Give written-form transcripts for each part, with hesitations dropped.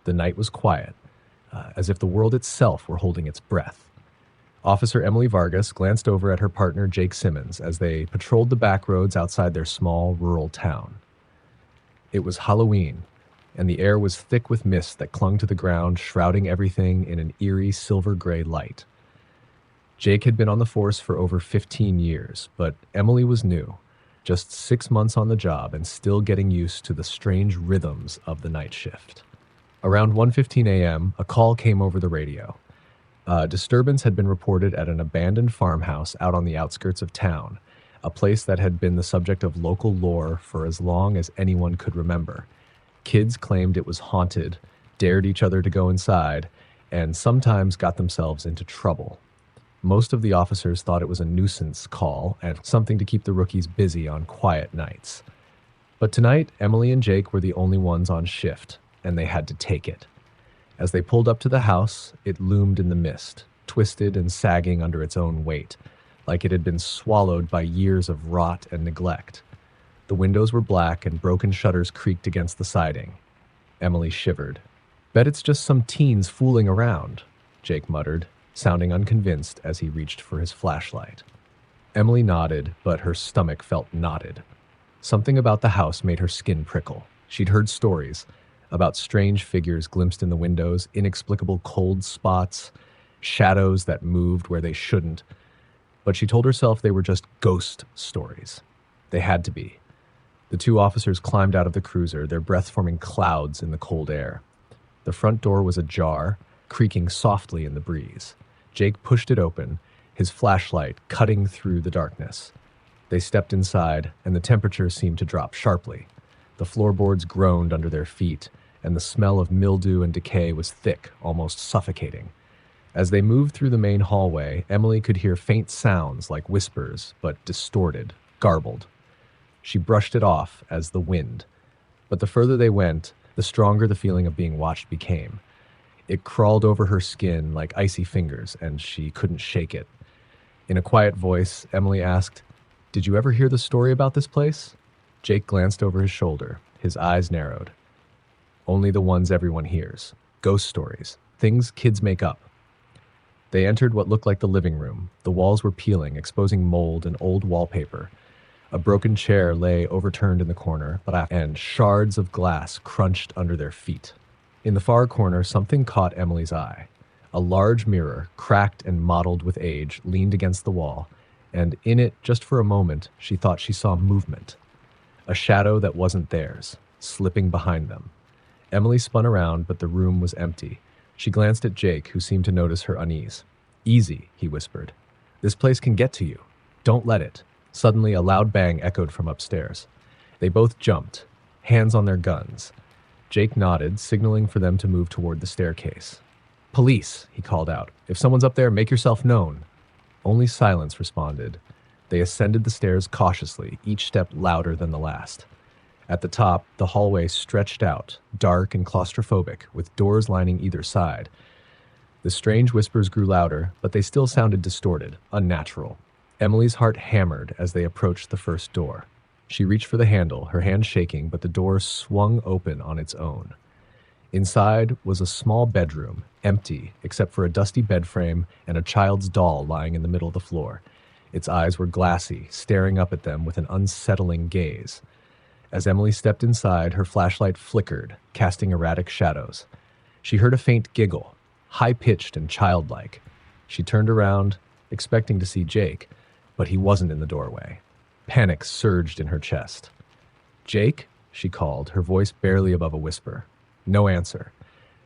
The night was quiet, as if the world itself were holding its breath. Officer Emily Vargas glanced over at her partner Jake Simmons as they patrolled the back roads outside their small rural town. It was Halloween, and the air was thick with mist that clung to the ground, shrouding everything in an eerie silver-gray light. Jake had been on the force for over 15 years, but Emily was new, just 6 months on the job and still getting used to the strange rhythms of the night shift. Around 1:15 a.m., a call came over the radio. A disturbance had been reported at an abandoned farmhouse out on the outskirts of town, a place that had been the subject of local lore for as long as anyone could remember. Kids claimed it was haunted, dared each other to go inside, and sometimes got themselves into trouble. Most of the officers thought it was a nuisance call and something to keep the rookies busy on quiet nights. But tonight, Emily and Jake were the only ones on shift, and they had to take it. As they pulled up to the house, it loomed in the mist, twisted and sagging under its own weight, like it had been swallowed by years of rot and neglect. The windows were black and broken shutters creaked against the siding. Emily shivered. "Bet it's just some teens fooling around," Jake muttered, sounding unconvinced as he reached for his flashlight. Emily nodded, but her stomach felt knotted. Something about the house made her skin prickle. She'd heard stories about strange figures glimpsed in the windows, inexplicable cold spots, shadows that moved where they shouldn't. But she told herself they were just ghost stories. They had to be. The two officers climbed out of the cruiser, their breath forming clouds in the cold air. The front door was ajar, creaking softly in the breeze. Jake pushed it open, his flashlight cutting through the darkness. They stepped inside, and the temperature seemed to drop sharply. The floorboards groaned under their feet, and the smell of mildew and decay was thick, almost suffocating. As they moved through the main hallway, Emily could hear faint sounds like whispers, but distorted, garbled. She brushed it off as the wind. But the further they went, the stronger the feeling of being watched became. It crawled over her skin like icy fingers, and she couldn't shake it. In a quiet voice, Emily asked, "Did you ever hear the story about this place?" Jake glanced over his shoulder, his eyes narrowed. "Only the ones everyone hears. Ghost stories. Things kids make up." They entered what looked like the living room. The walls were peeling, exposing mold and old wallpaper. A broken chair lay overturned in the corner, and shards of glass crunched under their feet. In the far corner, something caught Emily's eye. A large mirror, cracked and mottled with age, leaned against the wall, and in it, just for a moment, she thought she saw movement. A shadow that wasn't theirs, slipping behind them. Emily spun around, but the room was empty. She glanced at Jake, who seemed to notice her unease. "Easy," he whispered. "This place can get to you. Don't let it." Suddenly, a loud bang echoed from upstairs. They both jumped, hands on their guns. Jake nodded, signaling for them to move toward the staircase. "Police," he called out. "If someone's up there, make yourself known." Only silence responded. They ascended the stairs cautiously, each step louder than the last. At the top, the hallway stretched out, dark and claustrophobic, with doors lining either side. The strange whispers grew louder, but they still sounded distorted, unnatural. Emily's heart hammered as they approached the first door. She reached for the handle, her hand shaking, but the door swung open on its own. Inside was a small bedroom, empty except for a dusty bed frame and a child's doll lying in the middle of the floor. Its eyes were glassy, staring up at them with an unsettling gaze. As Emily stepped inside, her flashlight flickered, casting erratic shadows. She heard a faint giggle, high-pitched and childlike. She turned around, expecting to see Jake, but he wasn't in the doorway. Panic surged in her chest. "Jake?" she called, her voice barely above a whisper. No answer.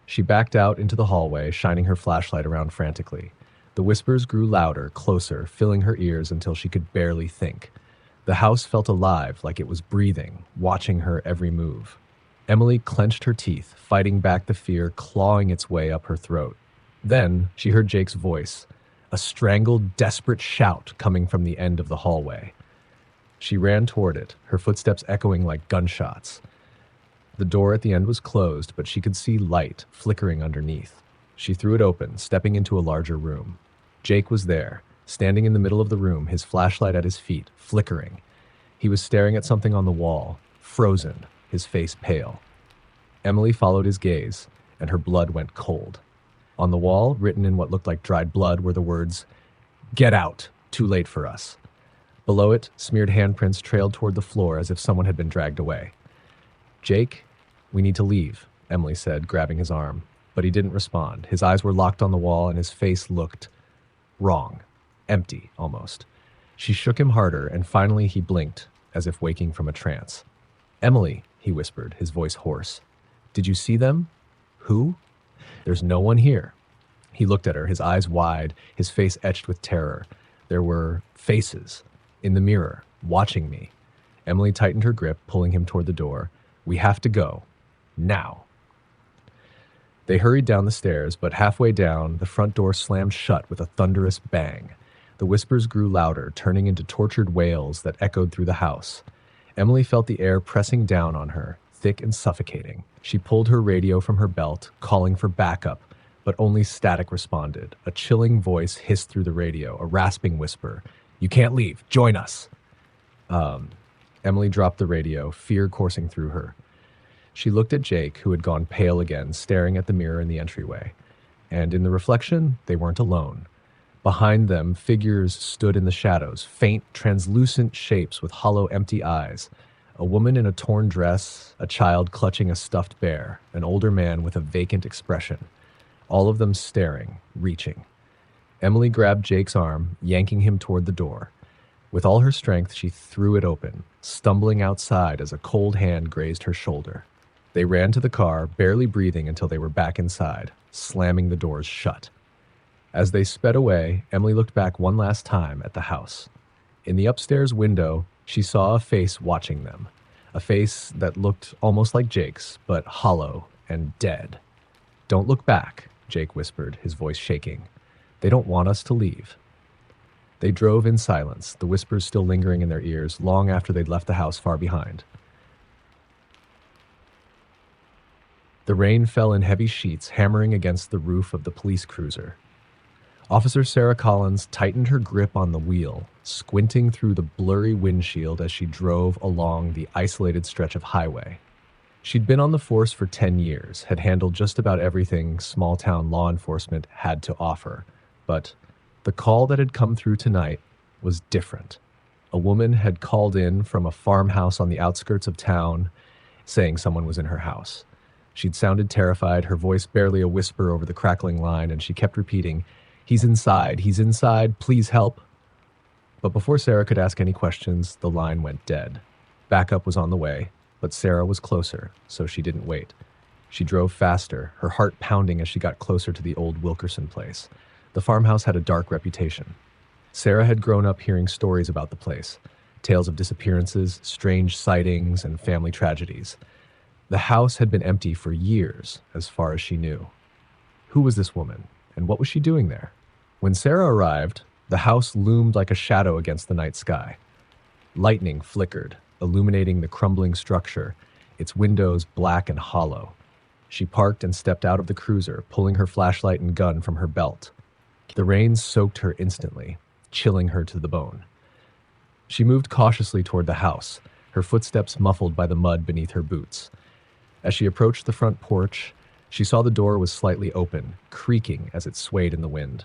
She backed out into the hallway, shining her flashlight around frantically. The whispers grew louder, closer, filling her ears until she could barely think. The house felt alive, like it was breathing, watching her every move. Emily clenched her teeth, fighting back the fear clawing its way up her throat. Then she heard Jake's voice, a strangled, desperate shout coming from the end of the hallway. She ran toward it, her footsteps echoing like gunshots. The door at the end was closed, but she could see light flickering underneath. She threw it open, stepping into a larger room. Jake was there, standing in the middle of the room, his flashlight at his feet, flickering. He was staring at something on the wall, frozen, his face pale. Emily followed his gaze, and her blood went cold. On the wall, written in what looked like dried blood, were the words, "Get out, too late for us." Below it, smeared handprints trailed toward the floor as if someone had been dragged away. "Jake, we need to leave," Emily said, grabbing his arm. But he didn't respond. His eyes were locked on the wall and his face looked wrong, empty almost. She shook him harder and finally he blinked, as if waking from a trance. "Emily," he whispered, his voice hoarse. "Did you see them?" "Who?" "There's no one here." He looked at her, his eyes wide, his face etched with terror. There were faces in the mirror, watching me. Emily tightened her grip, pulling him toward the door. "We have to go. Now." They hurried down the stairs, but halfway down, the front door slammed shut with a thunderous bang. The whispers grew louder, turning into tortured wails that echoed through the house. Emily felt the air pressing down on her, thick and suffocating. She pulled her radio from her belt, calling for backup, but only static responded. A chilling voice hissed through the radio, a rasping whisper. "You can't leave. Join us." Emily dropped the radio, fear coursing through her. She looked at Jake, who had gone pale again, staring at the mirror in the entryway. And in the reflection, they weren't alone. Behind them, figures stood in the shadows, faint, translucent shapes with hollow, empty eyes. A woman in a torn dress, a child clutching a stuffed bear, an older man with a vacant expression. All of them staring, reaching. Emily grabbed Jake's arm, yanking him toward the door. With all her strength, she threw it open, stumbling outside as a cold hand grazed her shoulder. They ran to the car, barely breathing until they were back inside, slamming the doors shut. As they sped away, Emily looked back one last time at the house. In the upstairs window, she saw a face watching them, a face that looked almost like Jake's, but hollow and dead. "Don't look back," Jake whispered, his voice shaking. "They don't want us to leave." They drove in silence, the whispers still lingering in their ears long after they'd left the house far behind. The rain fell in heavy sheets, hammering against the roof of the police cruiser. Officer Sarah Collins tightened her grip on the wheel, squinting through the blurry windshield as she drove along the isolated stretch of highway. She'd been on the force for 10 years, had handled just about everything small-town law enforcement had to offer. But the call that had come through tonight was different. A woman had called in from a farmhouse on the outskirts of town, saying someone was in her house. She'd sounded terrified, her voice barely a whisper over the crackling line, and she kept repeating, he's inside, please help." But before Sarah could ask any questions, the line went dead. Backup was on the way, but Sarah was closer, so she didn't wait. She drove faster, her heart pounding as she got closer to the old Wilkerson place. The farmhouse had a dark reputation. Sarah had grown up hearing stories about the place, tales of disappearances, strange sightings, and family tragedies. The house had been empty for years, as far as she knew. Who was this woman, and what was she doing there? When Sarah arrived, the house loomed like a shadow against the night sky. Lightning flickered, illuminating the crumbling structure, its windows black and hollow. She parked and stepped out of the cruiser, pulling her flashlight and gun from her belt. The rain soaked her instantly, chilling her to the bone. She moved cautiously toward the house, her footsteps muffled by the mud beneath her boots. As she approached the front porch, she saw the door was slightly open, creaking as it swayed in the wind.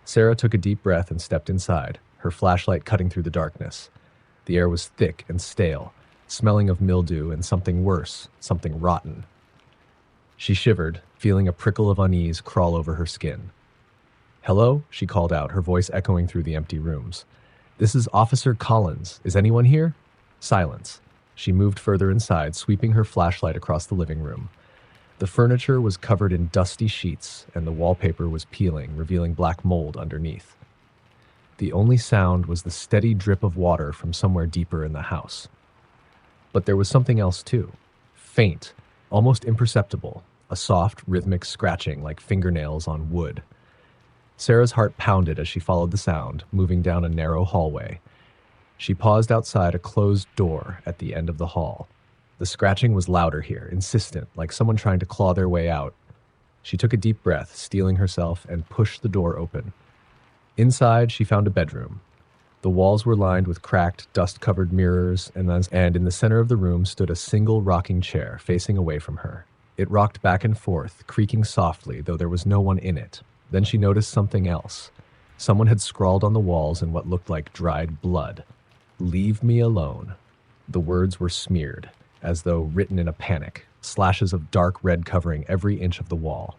Sarah took a deep breath and stepped inside, her flashlight cutting through the darkness. The air was thick and stale, smelling of mildew and something worse, something rotten. She shivered, feeling a prickle of unease crawl over her skin. "Hello?" she called out, her voice echoing through the empty rooms. "This is Officer Collins. Is anyone here?" Silence. She moved further inside, sweeping her flashlight across the living room. The furniture was covered in dusty sheets, and the wallpaper was peeling, revealing black mold underneath. The only sound was the steady drip of water from somewhere deeper in the house. But there was something else too. Faint, almost imperceptible, a soft, rhythmic scratching like fingernails on wood. Sarah's heart pounded as she followed the sound, moving down a narrow hallway. She paused outside a closed door at the end of the hall. The scratching was louder here, insistent, like someone trying to claw their way out. She took a deep breath, steeling herself, and pushed the door open. Inside, she found a bedroom. The walls were lined with cracked, dust-covered mirrors, and in the center of the room stood a single rocking chair facing away from her. It rocked back and forth, creaking softly, though there was no one in it. Then she noticed something else. Someone had scrawled on the walls in what looked like dried blood. "Leave me alone." The words were smeared, as though written in a panic, slashes of dark red covering every inch of the wall.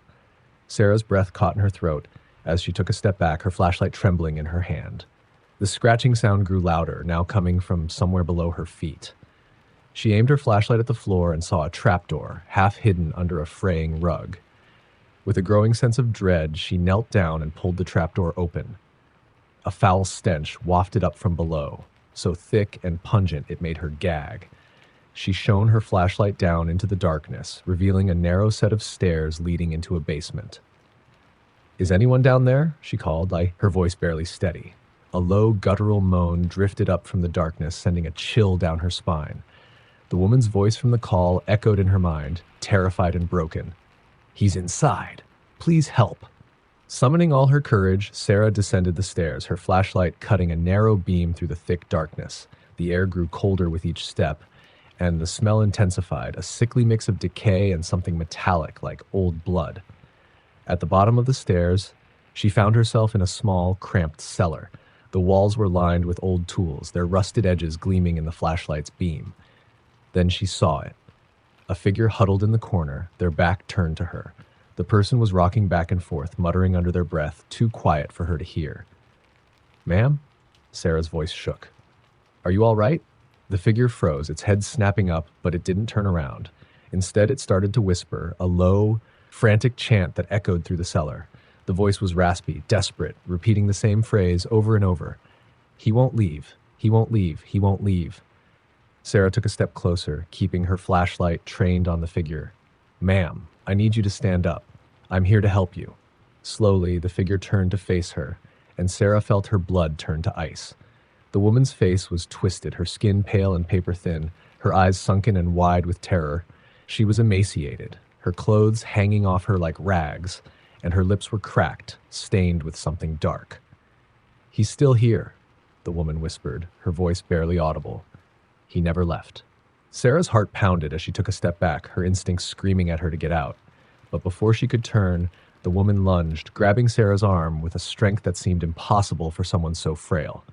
Sarah's breath caught in her throat as she took a step back, her flashlight trembling in her hand. The scratching sound grew louder, now coming from somewhere below her feet. She aimed her flashlight at the floor and saw a trapdoor, half hidden under a fraying rug. With a growing sense of dread, she knelt down and pulled the trapdoor open. A foul stench wafted up from below, so thick and pungent it made her gag. She shone her flashlight down into the darkness, revealing a narrow set of stairs leading into a basement. "Is anyone down there?" she called, her voice barely steady. A low, guttural moan drifted up from the darkness, sending a chill down her spine. The woman's voice from the call echoed in her mind, terrified and broken. "He's inside. Please help." Summoning all her courage, Sarah descended the stairs, her flashlight cutting a narrow beam through the thick darkness. The air grew colder with each step, and the smell intensified, a sickly mix of decay and something metallic like old blood. At the bottom of the stairs, she found herself in a small, cramped cellar. The walls were lined with old tools, their rusted edges gleaming in the flashlight's beam. Then she saw it. A figure huddled in the corner, their back turned to her. The person was rocking back and forth, muttering under their breath, too quiet for her to hear. "Ma'am?" Sarah's voice shook. "Are you all right?" The figure froze, its head snapping up, but it didn't turn around. Instead, it started to whisper, a low, frantic chant that echoed through the cellar. The voice was raspy, desperate, repeating the same phrase over and over. "He won't leave. He won't leave. He won't leave." Sarah took a step closer, keeping her flashlight trained on the figure. "Ma'am, I need you to stand up. I'm here to help you." Slowly, the figure turned to face her, and Sarah felt her blood turn to ice. The woman's face was twisted, her skin pale and paper-thin, her eyes sunken and wide with terror. She was emaciated, her clothes hanging off her like rags, and her lips were cracked, stained with something dark. "He's still here," the woman whispered, her voice barely audible. "He never left." Sarah's heart pounded as she took a step back, her instincts screaming at her to get out. But before she could turn, the woman lunged, grabbing Sarah's arm with a strength that seemed impossible for someone so frail.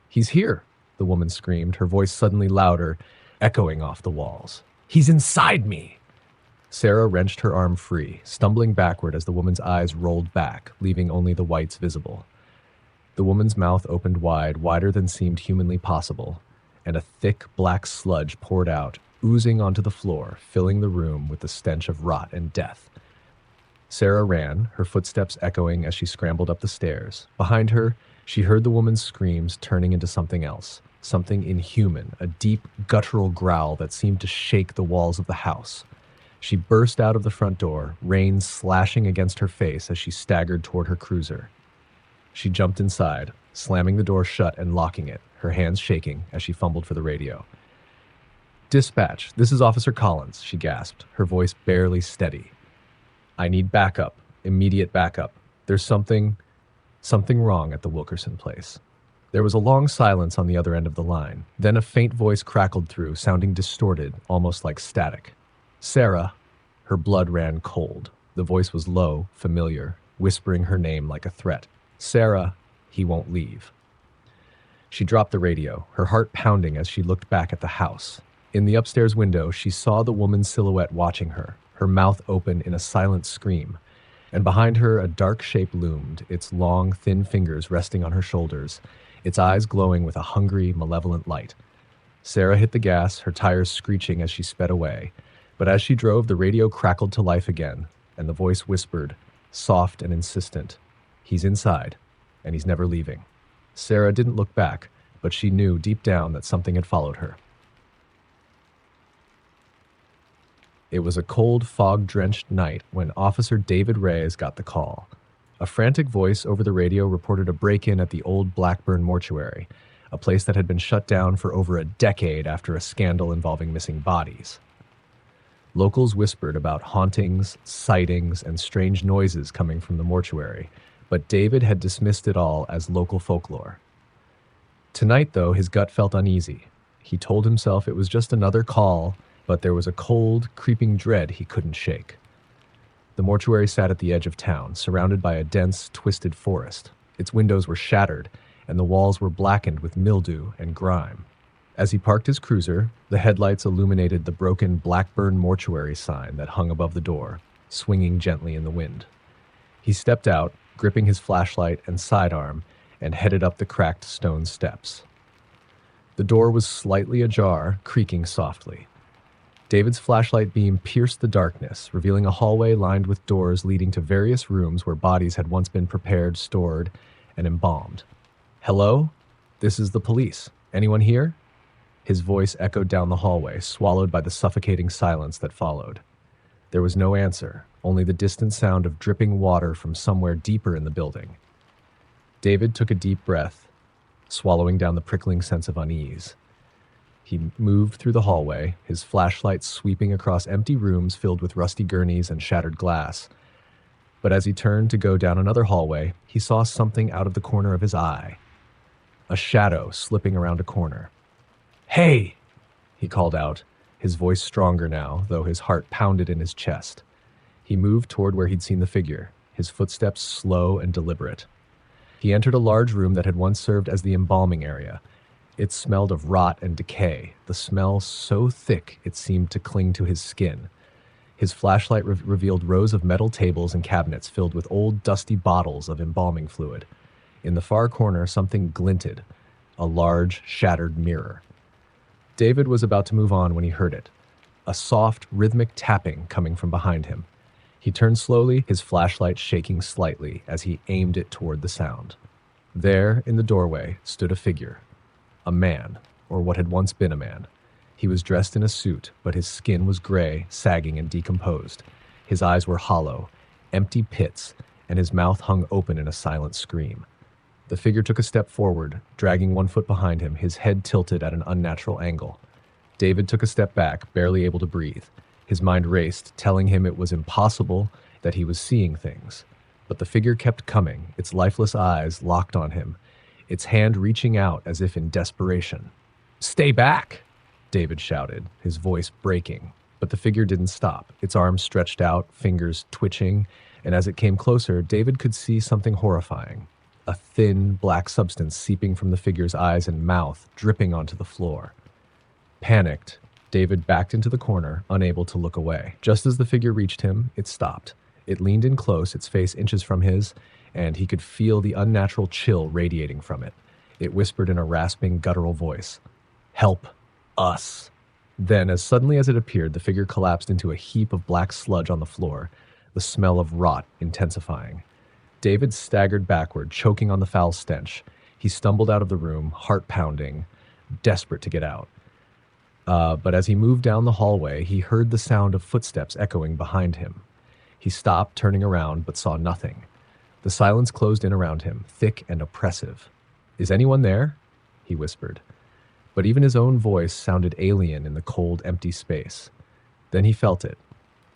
"He's here," the woman screamed, her voice suddenly louder, echoing off the walls. "He's inside me!" Sarah wrenched her arm free, stumbling backward as the woman's eyes rolled back, leaving only the whites visible. The woman's mouth opened wide, wider than seemed humanly possible, and a thick black sludge poured out, oozing onto the floor, filling the room with the stench of rot and death. Sarah ran, her footsteps echoing as she scrambled up the stairs. Behind her, she heard the woman's screams turning into something else, something inhuman, a deep, guttural growl that seemed to shake the walls of the house. She burst out of the front door, rain slashing against her face as she staggered toward her cruiser. She jumped inside, slamming the door shut and locking it, her hands shaking as she fumbled for the radio. "Dispatch, this is Officer Collins," she gasped, her voice barely steady. "I need backup, immediate backup. There's something wrong at the Wilkerson place." There was a long silence on the other end of the line. Then a faint voice crackled through, sounding distorted, almost like static. "Sarah." Her blood ran cold. The voice was low, familiar, whispering her name like a threat. "Sarah, he won't leave." She dropped the radio, her heart pounding as she looked back at the house. In the upstairs window, she saw the woman's silhouette watching her, her mouth open in a silent scream. And behind her, a dark shape loomed, its long, thin fingers resting on her shoulders, its eyes glowing with a hungry, malevolent light. Sarah hit the gas, her tires screeching as she sped away. But as she drove, the radio crackled to life again, and the voice whispered, soft and insistent, "He's inside, and he's never leaving." Sarah didn't look back, but she knew deep down that something had followed her. It was a cold, fog-drenched night when Officer David Reyes got the call. A frantic voice over the radio reported a break-in at the old Blackburn mortuary, a place that had been shut down for over a decade after a scandal involving missing bodies. Locals whispered about hauntings, sightings, and strange noises coming from the mortuary, but David had dismissed it all as local folklore. Tonight, though, his gut felt uneasy. He told himself it was just another call, but there was a cold, creeping dread he couldn't shake. The mortuary sat at the edge of town, surrounded by a dense, twisted forest. Its windows were shattered, and the walls were blackened with mildew and grime. As he parked his cruiser, the headlights illuminated the broken Blackburn mortuary sign that hung above the door, swinging gently in the wind. He stepped out, gripping his flashlight and sidearm, and headed up the cracked stone steps. The door was slightly ajar, creaking softly. David's flashlight beam pierced the darkness, revealing a hallway lined with doors leading to various rooms where bodies had once been prepared, stored, and embalmed. "Hello? This is the police. Anyone here?" His voice echoed down the hallway, swallowed by the suffocating silence that followed. There was no answer, only the distant sound of dripping water from somewhere deeper in the building. David took a deep breath, swallowing down the prickling sense of unease. He moved through the hallway, his flashlight sweeping across empty rooms filled with rusty gurneys and shattered glass. But as he turned to go down another hallway, he saw something out of the corner of his eye. A shadow slipping around a corner. "Hey!" he called out, his voice stronger now, though his heart pounded in his chest. He moved toward where he'd seen the figure, his footsteps slow and deliberate. He entered a large room that had once served as the embalming area. It smelled of rot and decay, the smell so thick it seemed to cling to his skin. His flashlight revealed rows of metal tables and cabinets filled with old, dusty bottles of embalming fluid. In the far corner, something glinted, a large, shattered mirror. David was about to move on when he heard it, a soft, rhythmic tapping coming from behind him. He turned slowly, his flashlight shaking slightly as he aimed it toward the sound. There, in the doorway, stood a figure. A man, or what had once been a man. He was dressed in a suit, but his skin was gray, sagging and decomposed. His eyes were hollow, empty pits, and his mouth hung open in a silent scream. The figure took a step forward, dragging one foot behind him, his head tilted at an unnatural angle. David took a step back, barely able to breathe. His mind raced, telling him it was impossible, that he was seeing things. But the figure kept coming, its lifeless eyes locked on him, its hand reaching out as if in desperation. "Stay back!" David shouted, his voice breaking. But the figure didn't stop, its arms stretched out, fingers twitching, and as it came closer, David could see something horrifying. A thin, black substance seeping from the figure's eyes and mouth, dripping onto the floor. Panicked, David backed into the corner, unable to look away. Just as the figure reached him, it stopped. It leaned in close, its face inches from his, and he could feel the unnatural chill radiating from it. It whispered in a rasping, guttural voice, "Help us." Then, as suddenly as it appeared, the figure collapsed into a heap of black sludge on the floor, the smell of rot intensifying. David staggered backward, choking on the foul stench. He stumbled out of the room, heart pounding, desperate to get out. But as he moved down the hallway, he heard the sound of footsteps echoing behind him. He stopped, turning around, but saw nothing. The silence closed in around him, thick and oppressive. "Is anyone there?" he whispered. But even his own voice sounded alien in the cold, empty space. Then he felt it,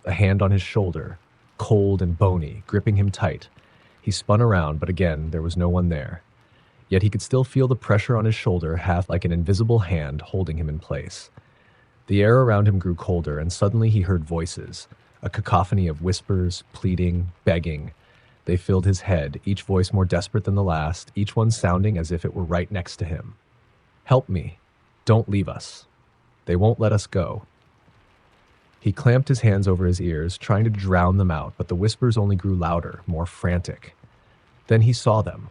a hand on his shoulder, cold and bony, gripping him tight. He spun around, but again, there was no one there. Yet he could still feel the pressure on his shoulder, half like an invisible hand holding him in place. The air around him grew colder, and suddenly he heard voices, a cacophony of whispers, pleading, begging. They filled his head, each voice more desperate than the last, each one sounding as if it were right next to him. "Help me. Don't leave us. They won't let us go." He clamped his hands over his ears, trying to drown them out, but the whispers only grew louder, more frantic. Then he saw them.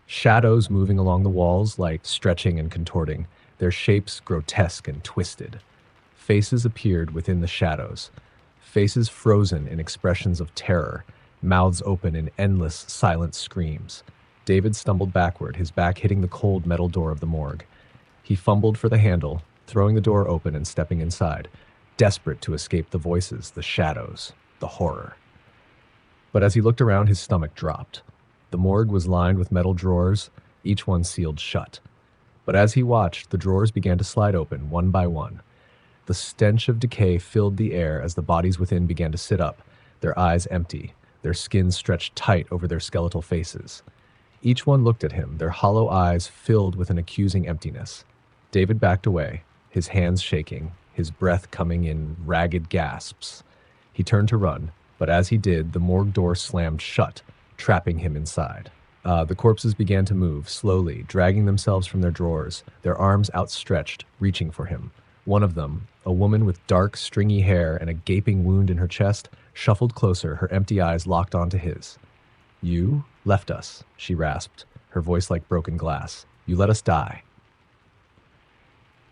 Shadows moving along the walls, like stretching and contorting, their shapes grotesque and twisted. Faces appeared within the shadows, faces frozen in expressions of terror, mouths open in endless, silent screams. David stumbled backward, his back hitting the cold metal door of the morgue. He fumbled for the handle, throwing the door open and stepping inside, desperate to escape the voices, the shadows, the horror. But as he looked around, his stomach dropped. The morgue was lined with metal drawers, each one sealed shut. But as he watched, the drawers began to slide open, one by one. The stench of decay filled the air as the bodies within began to sit up, their eyes empty, their skins stretched tight over their skeletal faces. Each one looked at him, their hollow eyes filled with an accusing emptiness. David backed away, his hands shaking, his breath coming in ragged gasps. He turned to run, but as he did, the morgue door slammed shut, trapping him inside. The corpses began to move, slowly, dragging themselves from their drawers, their arms outstretched, reaching for him. One of them, a woman with dark, stringy hair and a gaping wound in her chest, shuffled closer, her empty eyes locked onto his. "You left us," she rasped, her voice like broken glass. "You let us die."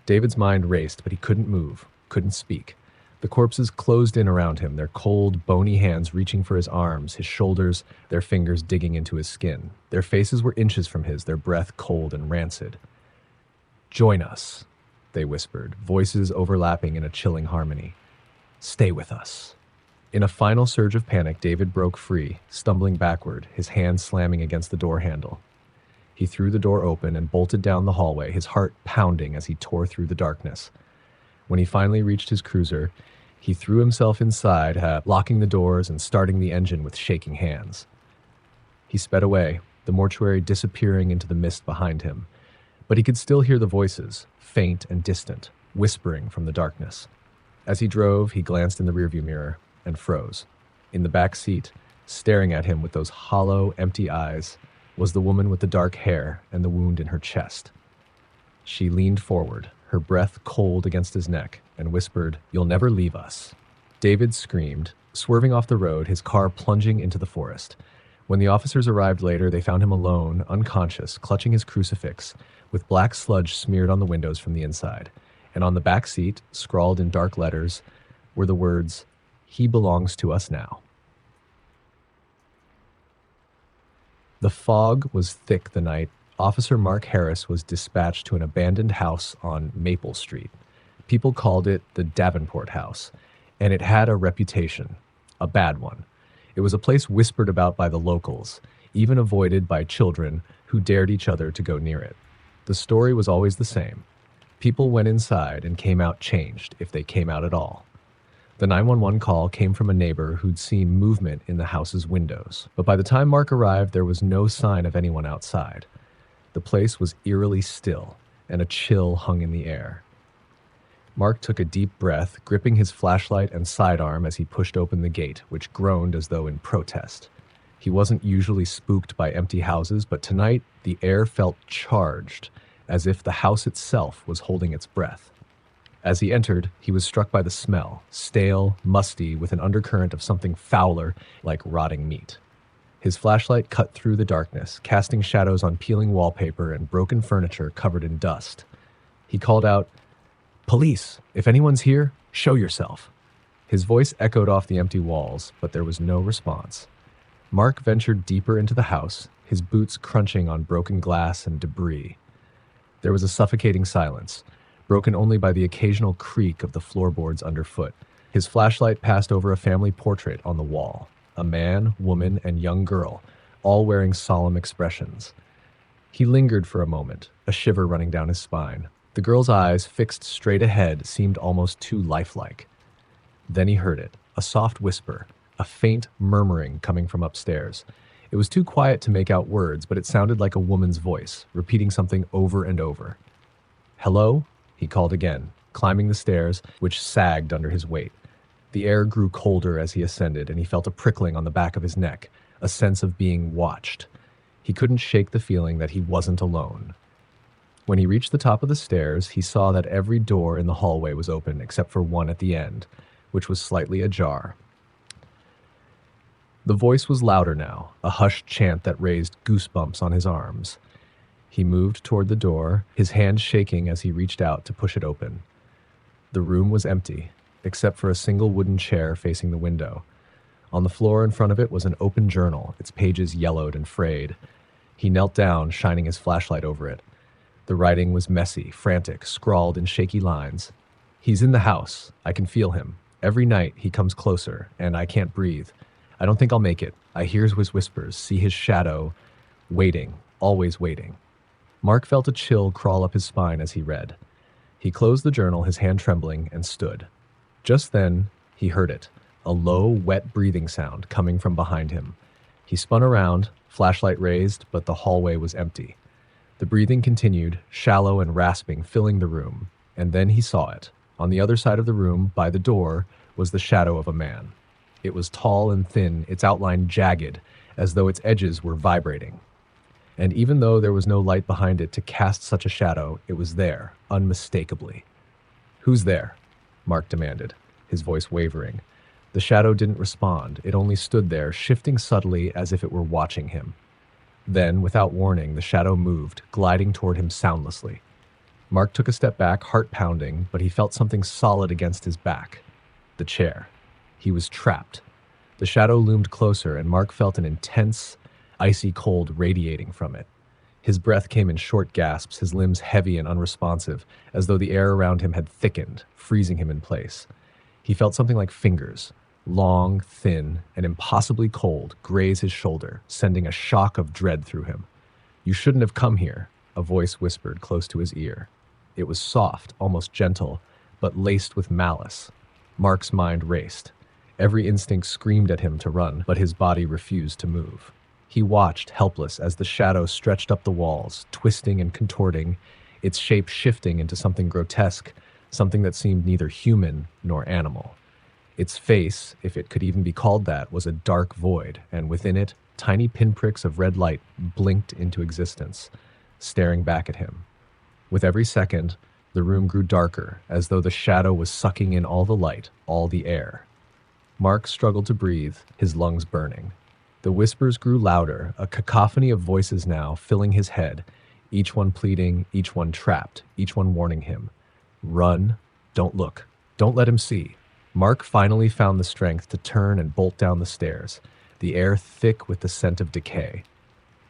David's mind raced, but he couldn't move, couldn't speak. The corpses closed in around him, their cold, bony hands reaching for his arms, his shoulders, their fingers digging into his skin. Their faces were inches from his, their breath cold and rancid. "Join us," they whispered, voices overlapping in a chilling harmony. "Stay with us." In a final surge of panic, David broke free, stumbling backward, his hand slamming against the door handle. He threw the door open and bolted down the hallway, his heart pounding as he tore through the darkness. When he finally reached his cruiser, he threw himself inside, locking the doors and starting the engine with shaking hands. He sped away, the mortuary disappearing into the mist behind him. But he could still hear the voices, faint and distant, whispering from the darkness. As he drove, he glanced in the rearview mirror and froze. In the back seat, staring at him with those hollow, empty eyes, was the woman with the dark hair and the wound in her chest. She leaned forward, her breath cold against his neck, and whispered, "You'll never leave us." David screamed, swerving off the road, his car plunging into the forest. When the officers arrived later, they found him alone, unconscious, clutching his crucifix, with black sludge smeared on the windows from the inside. And on the back seat, scrawled in dark letters, were the words, "He belongs to us now." The fog was thick the night Officer Mark Harris was dispatched to an abandoned house on Maple Street. People called it the Davenport House, and it had a reputation, a bad one. It was a place whispered about by the locals, even avoided by children who dared each other to go near it. The story was always the same. People went inside and came out changed, if they came out at all. The 911 call came from a neighbor who'd seen movement in the house's windows, but by the time Mark arrived, there was no sign of anyone outside. The place was eerily still, and a chill hung in the air. Mark took a deep breath, gripping his flashlight and sidearm as he pushed open the gate, which groaned as though in protest. He wasn't usually spooked by empty houses, but tonight the air felt charged, as if the house itself was holding its breath. As he entered, he was struck by the smell, stale, musty, with an undercurrent of something fouler, like rotting meat. His flashlight cut through the darkness, casting shadows on peeling wallpaper and broken furniture covered in dust. He called out, "Police! If anyone's here, show yourself." His voice echoed off the empty walls, but there was no response. Mark ventured deeper into the house, his boots crunching on broken glass and debris. There was a suffocating silence, broken only by the occasional creak of the floorboards underfoot. His flashlight passed over a family portrait on the wall, a man, woman, and young girl, all wearing solemn expressions. He lingered for a moment, a shiver running down his spine. The girl's eyes, fixed straight ahead, seemed almost too lifelike. Then he heard it, a soft whisper, a faint murmuring coming from upstairs. It was too quiet to make out words, but it sounded like a woman's voice, repeating something over and over. "Hello?" he called again, climbing the stairs, which sagged under his weight. The air grew colder as he ascended, and he felt a prickling on the back of his neck, a sense of being watched. He couldn't shake the feeling that he wasn't alone. When he reached the top of the stairs, he saw that every door in the hallway was open except for one at the end, which was slightly ajar. The voice was louder now, a hushed chant that raised goosebumps on his arms. He moved toward the door, his hand shaking as he reached out to push it open. The room was empty, except for a single wooden chair facing the window. On the floor in front of it was an open journal, its pages yellowed and frayed. He knelt down, shining his flashlight over it. The writing was messy, frantic, scrawled in shaky lines. "He's in the house. I can feel him. Every night he comes closer, and I can't breathe. I don't think I'll make it. I hear his whispers, see his shadow, waiting, always waiting." Mark felt a chill crawl up his spine as he read. He closed the journal, his hand trembling, and stood. Just then, he heard it, a low, wet breathing sound coming from behind him. He spun around, flashlight raised, but the hallway was empty. The breathing continued, shallow and rasping, filling the room, and then he saw it, On the other side of the room, by the door, was the shadow of a man. It was tall and thin, its outline jagged, as though its edges were vibrating. And even though there was no light behind it to cast such a shadow, it was there, unmistakably. "Who's there?" Mark demanded, his voice wavering. The shadow didn't respond. It only stood there, shifting subtly as if it were watching him. Then, without warning, the shadow moved, gliding toward him soundlessly. Mark took a step back, heart pounding, but he felt something solid against his back. The chair. He was trapped. The shadow loomed closer, and Mark felt an intense, icy cold radiating from it. His breath came in short gasps, his limbs heavy and unresponsive, as though the air around him had thickened, freezing him in place. He felt something like fingers, long, thin, and impossibly cold, graze his shoulder, sending a shock of dread through him. "You shouldn't have come here," a voice whispered close to his ear. It was soft, almost gentle, but laced with malice. Mark's mind raced. Every instinct screamed at him to run, but his body refused to move. He watched, helpless, as the shadow stretched up the walls, twisting and contorting, its shape shifting into something grotesque, something that seemed neither human nor animal. Its face, if it could even be called that, was a dark void, and within it, tiny pinpricks of red light blinked into existence, staring back at him. With every second, the room grew darker, as though the shadow was sucking in all the light, all the air. Mark struggled to breathe, his lungs burning. The whispers grew louder, a cacophony of voices now filling his head, each one pleading, each one trapped, each one warning him. "Run, don't look, don't let him see." Mark finally found the strength to turn and bolt down the stairs, the air thick with the scent of decay.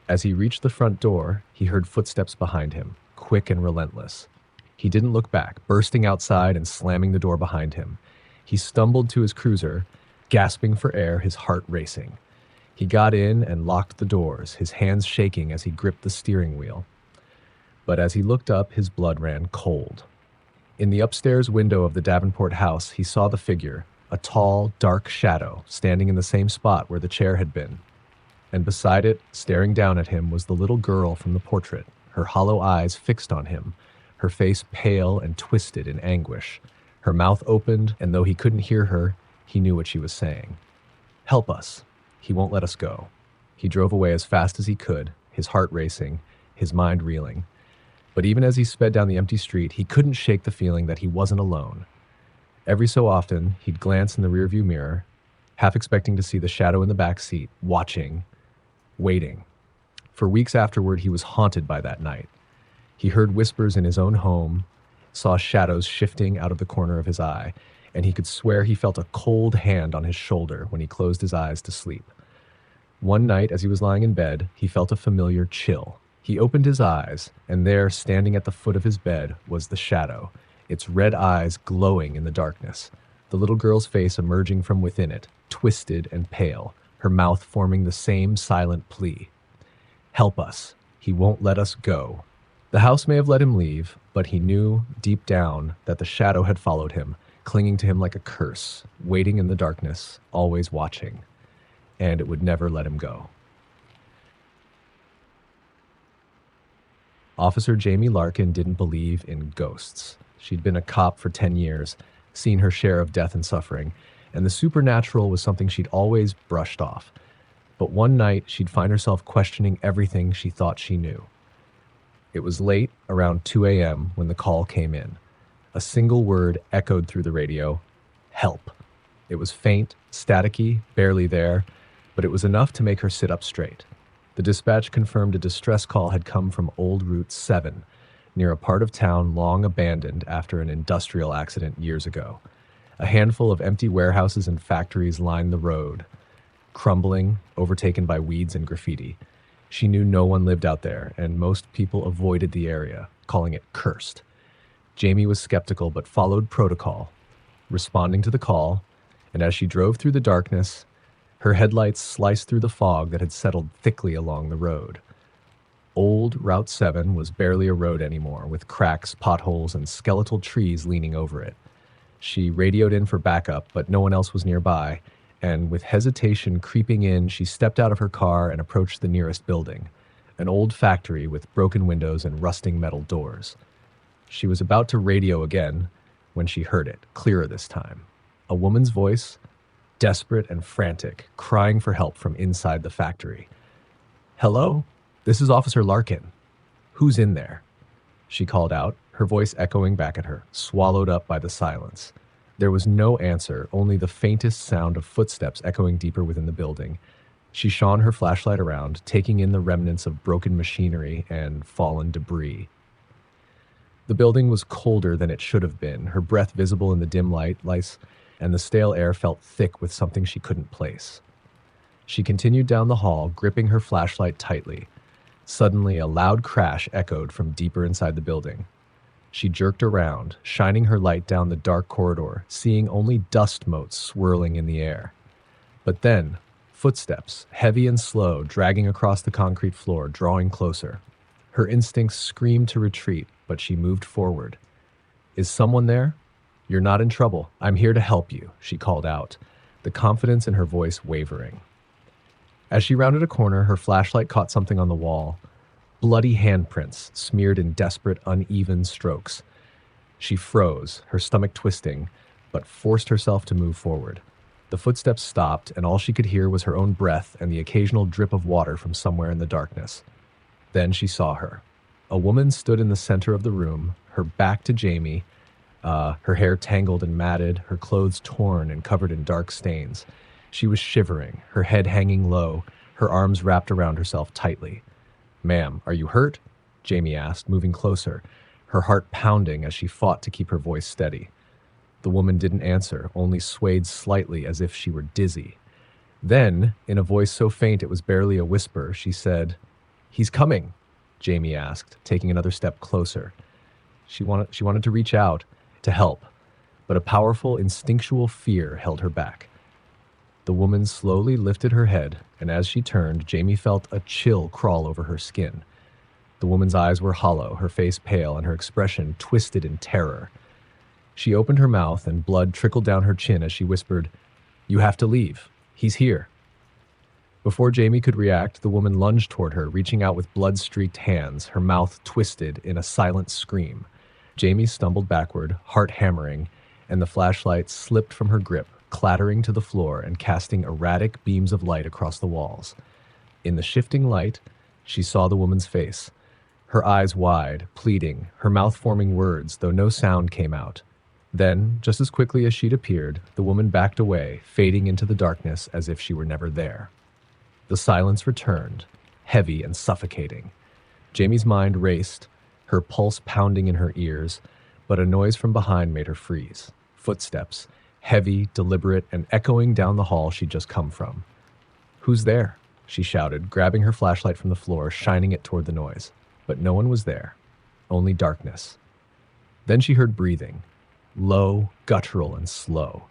As he reached the front door, he heard footsteps behind him, quick and relentless. He didn't look back, bursting outside and slamming the door behind him. He stumbled to his cruiser, gasping for air, his heart racing. He got in and locked the doors, his hands shaking as he gripped the steering wheel. But as he looked up, his blood ran cold. In the upstairs window of the Davenport house, he saw the figure, a tall, dark shadow, standing in the same spot where the chair had been. And beside it, staring down at him, was the little girl from the portrait, her hollow eyes fixed on him, her face pale and twisted in anguish. Her mouth opened, and though he couldn't hear her, he knew what she was saying. "Help us. He won't let us go." He drove away as fast as he could, his heart racing, his mind reeling. But even as he sped down the empty street, he couldn't shake the feeling that he wasn't alone. Every so often, he'd glance in the rearview mirror, half expecting to see the shadow in the back seat, watching, waiting. For weeks afterward, he was haunted by that night. He heard whispers in his own home, saw shadows shifting out of the corner of his eye, and he could swear he felt a cold hand on his shoulder when he closed his eyes to sleep. One night, as he was lying in bed, he felt a familiar chill. He opened his eyes, and there, standing at the foot of his bed, was the shadow, its red eyes glowing in the darkness, the little girl's face emerging from within it, twisted and pale, her mouth forming the same silent plea. "Help us. He won't let us go." The house may have let him leave, but he knew, deep down, that the shadow had followed him, clinging to him like a curse, waiting in the darkness, always watching, and it would never let him go. Officer Jamie Larkin didn't believe in ghosts. She'd been a cop for 10 years, seen her share of death and suffering, and the supernatural was something she'd always brushed off. But one night, she'd find herself questioning everything she thought she knew. It was late, around 2 a.m., when the call came in. A single word echoed through the radio: "Help." It was faint, staticky, barely there, but it was enough to make her sit up straight. The dispatch confirmed a distress call had come from Old Route 7, near a part of town long abandoned after an industrial accident years ago. A handful of empty warehouses and factories lined the road, crumbling, overtaken by weeds and graffiti. She knew no one lived out there, and most people avoided the area, calling it cursed. Jamie was skeptical but followed protocol, responding to the call, and as she drove through the darkness, her headlights sliced through the fog that had settled thickly along the road. Old Route 7 was barely a road anymore, with cracks, potholes, and skeletal trees leaning over it. She radioed in for backup, but no one else was nearby, and with hesitation creeping in, she stepped out of her car and approached the nearest building, an old factory with broken windows and rusting metal doors. She was about to radio again when she heard it, clearer this time. A woman's voice, desperate and frantic, crying for help from inside the factory. "Hello? This is Officer Larkin. Who's in there?" She called out, her voice echoing back at her, swallowed up by the silence. There was no answer, only the faintest sound of footsteps echoing deeper within the building. She shone her flashlight around, taking in the remnants of broken machinery and fallen debris. The building was colder than it should have been, her breath visible in the dim lights, and the stale air felt thick with something she couldn't place. She continued down the hall, gripping her flashlight tightly. Suddenly, a loud crash echoed from deeper inside the building. She jerked around, shining her light down the dark corridor, seeing only dust motes swirling in the air. But then, footsteps, heavy and slow, dragging across the concrete floor, drawing closer. Her instincts screamed to retreat, but she moved forward. "Is someone there?" "You're not in trouble. I'm here to help you," she called out, the confidence in her voice wavering. As she rounded a corner, her flashlight caught something on the wall. Bloody handprints smeared in desperate, uneven strokes. She froze, her stomach twisting, but forced herself to move forward. The footsteps stopped, and all she could hear was her own breath and the occasional drip of water from somewhere in the darkness. Then she saw her. A woman stood in the center of the room, her back to Jamie, her hair tangled and matted, her clothes torn and covered in dark stains. She was shivering, her head hanging low, her arms wrapped around herself tightly. "Ma'am, are you hurt?" Jamie asked, moving closer, her heart pounding as she fought to keep her voice steady. The woman didn't answer, only swayed slightly as if she were dizzy. Then, in a voice so faint it was barely a whisper, she said, "He's coming," Jamie asked, taking another step closer. She wanted to reach out, to help, but a powerful, instinctual fear held her back. The woman slowly lifted her head, and as she turned, Jamie felt a chill crawl over her skin. The woman's eyes were hollow, her face pale, and her expression twisted in terror. She opened her mouth, and blood trickled down her chin as she whispered, "You have to leave. He's here." Before Jamie could react, the woman lunged toward her, reaching out with blood-streaked hands, her mouth twisted in a silent scream. Jamie stumbled backward, heart hammering, and the flashlight slipped from her grip, clattering to the floor and casting erratic beams of light across the walls. In the shifting light, she saw the woman's face, her eyes wide, pleading, her mouth forming words, though no sound came out. Then, just as quickly as she'd appeared, the woman backed away, fading into the darkness as if she were never there. The silence returned, heavy and suffocating. Jamie's mind raced, her pulse pounding in her ears, but a noise from behind made her freeze. Footsteps, heavy, deliberate, and echoing down the hall she'd just come from. "Who's there?" she shouted, grabbing her flashlight from the floor, shining it toward the noise. But no one was there, only darkness. Then she heard breathing, low, guttural, and slow.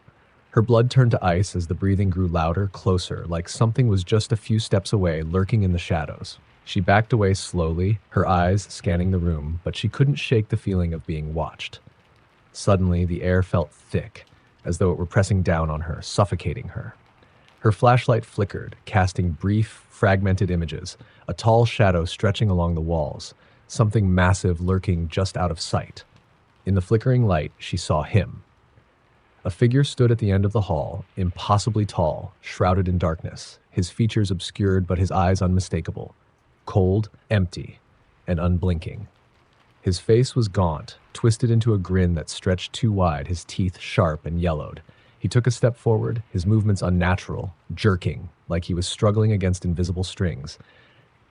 Her blood turned to ice as the breathing grew louder, closer, like something was just a few steps away, lurking in the shadows. She backed away slowly, her eyes scanning the room, but she couldn't shake the feeling of being watched. Suddenly, the air felt thick, as though it were pressing down on her, suffocating her. Her flashlight flickered, casting brief, fragmented images, a tall shadow stretching along the walls, something massive lurking just out of sight. In the flickering light, she saw him. A figure stood at the end of the hall, impossibly tall, shrouded in darkness, his features obscured but his eyes unmistakable. Cold, empty, and unblinking. His face was gaunt, twisted into a grin that stretched too wide, his teeth sharp and yellowed. He took a step forward, his movements unnatural, jerking, like he was struggling against invisible strings.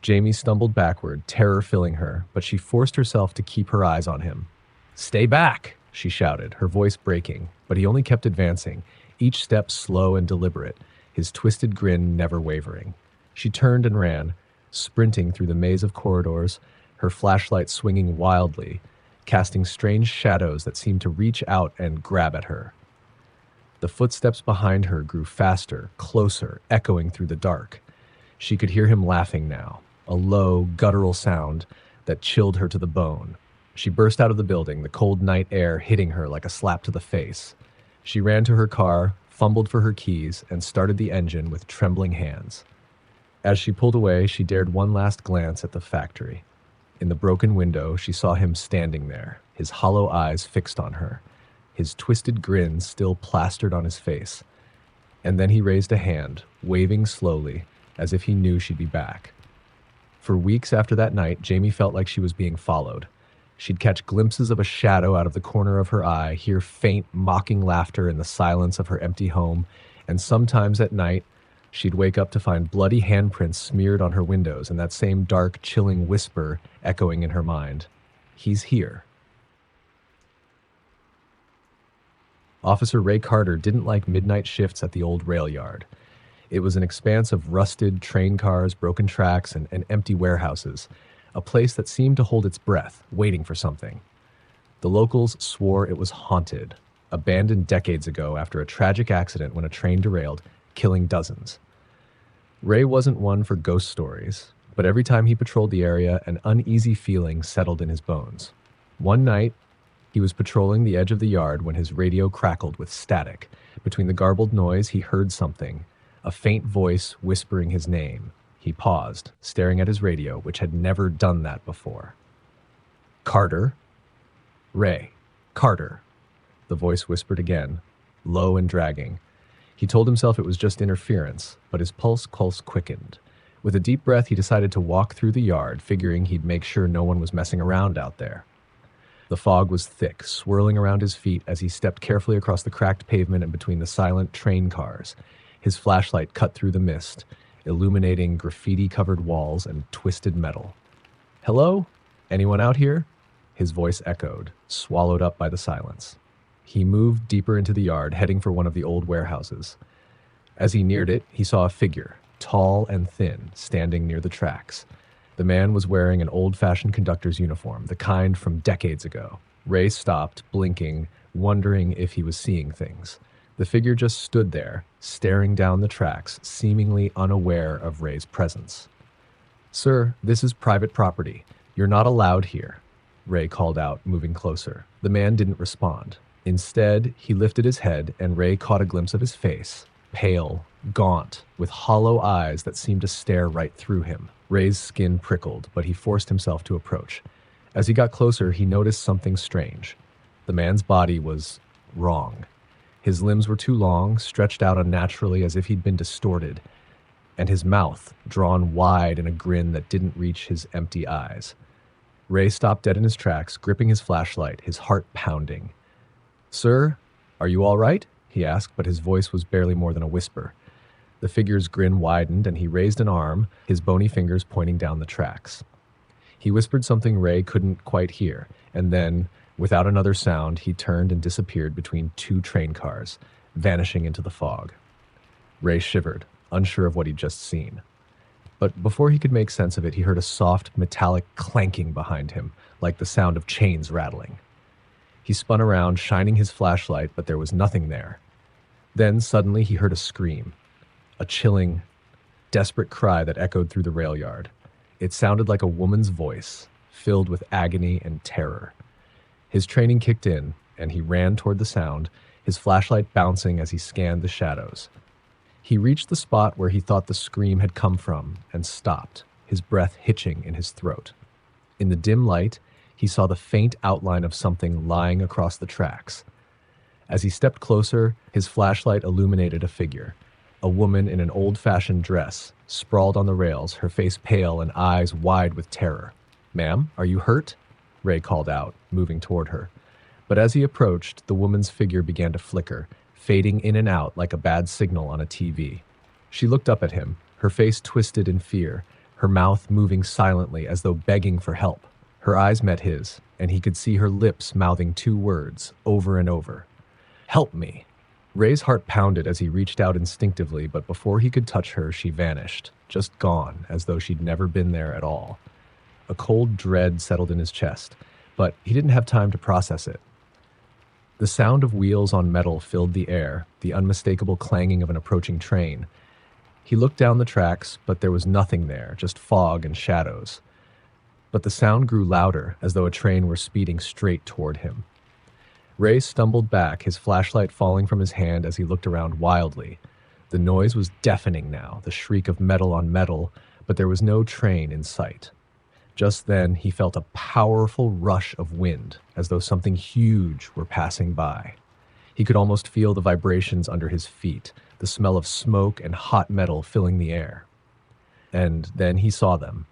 Jamie stumbled backward, terror filling her, but she forced herself to keep her eyes on him. "Stay back!" she shouted, her voice breaking, but he only kept advancing, each step slow and deliberate, his twisted grin never wavering. She turned and ran, sprinting through the maze of corridors, her flashlight swinging wildly, casting strange shadows that seemed to reach out and grab at her. The footsteps behind her grew faster, closer, echoing through the dark. She could hear him laughing now, a low, guttural sound that chilled her to the bone. She burst out of the building, the cold night air hitting her like a slap to the face. She ran to her car, fumbled for her keys, and started the engine with trembling hands. As she pulled away, she dared one last glance at the factory. In the broken window, she saw him standing there, his hollow eyes fixed on her. his twisted grin still plastered on his face. And then he raised a hand, waving slowly, as if he knew she'd be back. For weeks after that night, Jamie felt like she was being followed. She'd catch glimpses of a shadow out of the corner of her eye, hear faint, mocking laughter in the silence of her empty home, and sometimes at night, she'd wake up to find bloody handprints smeared on her windows and that same dark, chilling whisper echoing in her mind. He's here. Officer Ray Carter didn't like midnight shifts at the old rail yard. It was an expanse of rusted train cars, broken tracks, and empty warehouses, a place that seemed to hold its breath, waiting for something. The locals swore it was haunted, abandoned decades ago after a tragic accident when a train derailed, killing dozens. Ray wasn't one for ghost stories, but every time he patrolled the area, an uneasy feeling settled in his bones. One night, he was patrolling the edge of the yard when his radio crackled with static. Between the garbled noise, he heard something, a faint voice whispering his name. He paused, staring at his radio, which had never done that before. Carter? Ray. Carter. The voice whispered again, low and dragging. He told himself it was just interference, but his pulse quickened. With a deep breath, he decided to walk through the yard, figuring he'd make sure no one was messing around out there. The fog was thick, swirling around his feet as he stepped carefully across the cracked pavement and between the silent train cars. His flashlight cut through the mist, illuminating graffiti-covered walls and twisted metal. "Hello? Anyone out here?" His voice echoed, swallowed up by the silence. He moved deeper into the yard, heading for one of the old warehouses. As he neared it, he saw a figure, tall and thin, standing near the tracks. The man was wearing an old-fashioned conductor's uniform, the kind from decades ago. Ray stopped, blinking, wondering if he was seeing things. The figure just stood there, staring down the tracks, seemingly unaware of Ray's presence. "Sir, this is private property. You're not allowed here," Ray called out, moving closer. The man didn't respond. Instead, he lifted his head, and Ray caught a glimpse of his face, pale, gaunt, with hollow eyes that seemed to stare right through him. Ray's skin prickled, but he forced himself to approach. As he got closer, he noticed something strange. The man's body was wrong. His limbs were too long, stretched out unnaturally as if he'd been distorted, and his mouth drawn wide in a grin that didn't reach his empty eyes. Ray stopped dead in his tracks, gripping his flashlight, his heart pounding. "Sir, are you all right?" he asked, but his voice was barely more than a whisper. The figure's grin widened, and he raised an arm, his bony fingers pointing down the tracks. He whispered something Ray couldn't quite hear, and then, without another sound, he turned and disappeared between two train cars, vanishing into the fog. Ray shivered, unsure of what he'd just seen. But before he could make sense of it, he heard a soft, metallic clanking behind him, like the sound of chains rattling. He spun around, shining his flashlight, but there was nothing there. Then, suddenly, he heard a scream. A chilling, desperate cry that echoed through the rail yard. It sounded like a woman's voice, filled with agony and terror. His training kicked in, and he ran toward the sound, his flashlight bouncing as he scanned the shadows. He reached the spot where he thought the scream had come from and stopped, his breath hitching in his throat. In the dim light, he saw the faint outline of something lying across the tracks. As he stepped closer, his flashlight illuminated a figure. A woman in an old-fashioned dress, sprawled on the rails, her face pale and eyes wide with terror. "Ma'am, are you hurt?" Ray called out, moving toward her. But as he approached, the woman's figure began to flicker, fading in and out like a bad signal on a TV. She looked up at him, her face twisted in fear, her mouth moving silently as though begging for help. Her eyes met his, and he could see her lips mouthing two words over and over. "Help me!" Ray's heart pounded as he reached out instinctively, but before he could touch her, she vanished, just gone, as though she'd never been there at all. A cold dread settled in his chest, but he didn't have time to process it. The sound of wheels on metal filled the air, the unmistakable clanging of an approaching train. He looked down the tracks, but there was nothing there, just fog and shadows. But the sound grew louder, as though a train were speeding straight toward him. Ray stumbled back, his flashlight falling from his hand as he looked around wildly. The noise was deafening now, the shriek of metal on metal, but there was no train in sight. Just then, he felt a powerful rush of wind, as though something huge were passing by. He could almost feel the vibrations under his feet, the smell of smoke and hot metal filling the air. And then he saw them,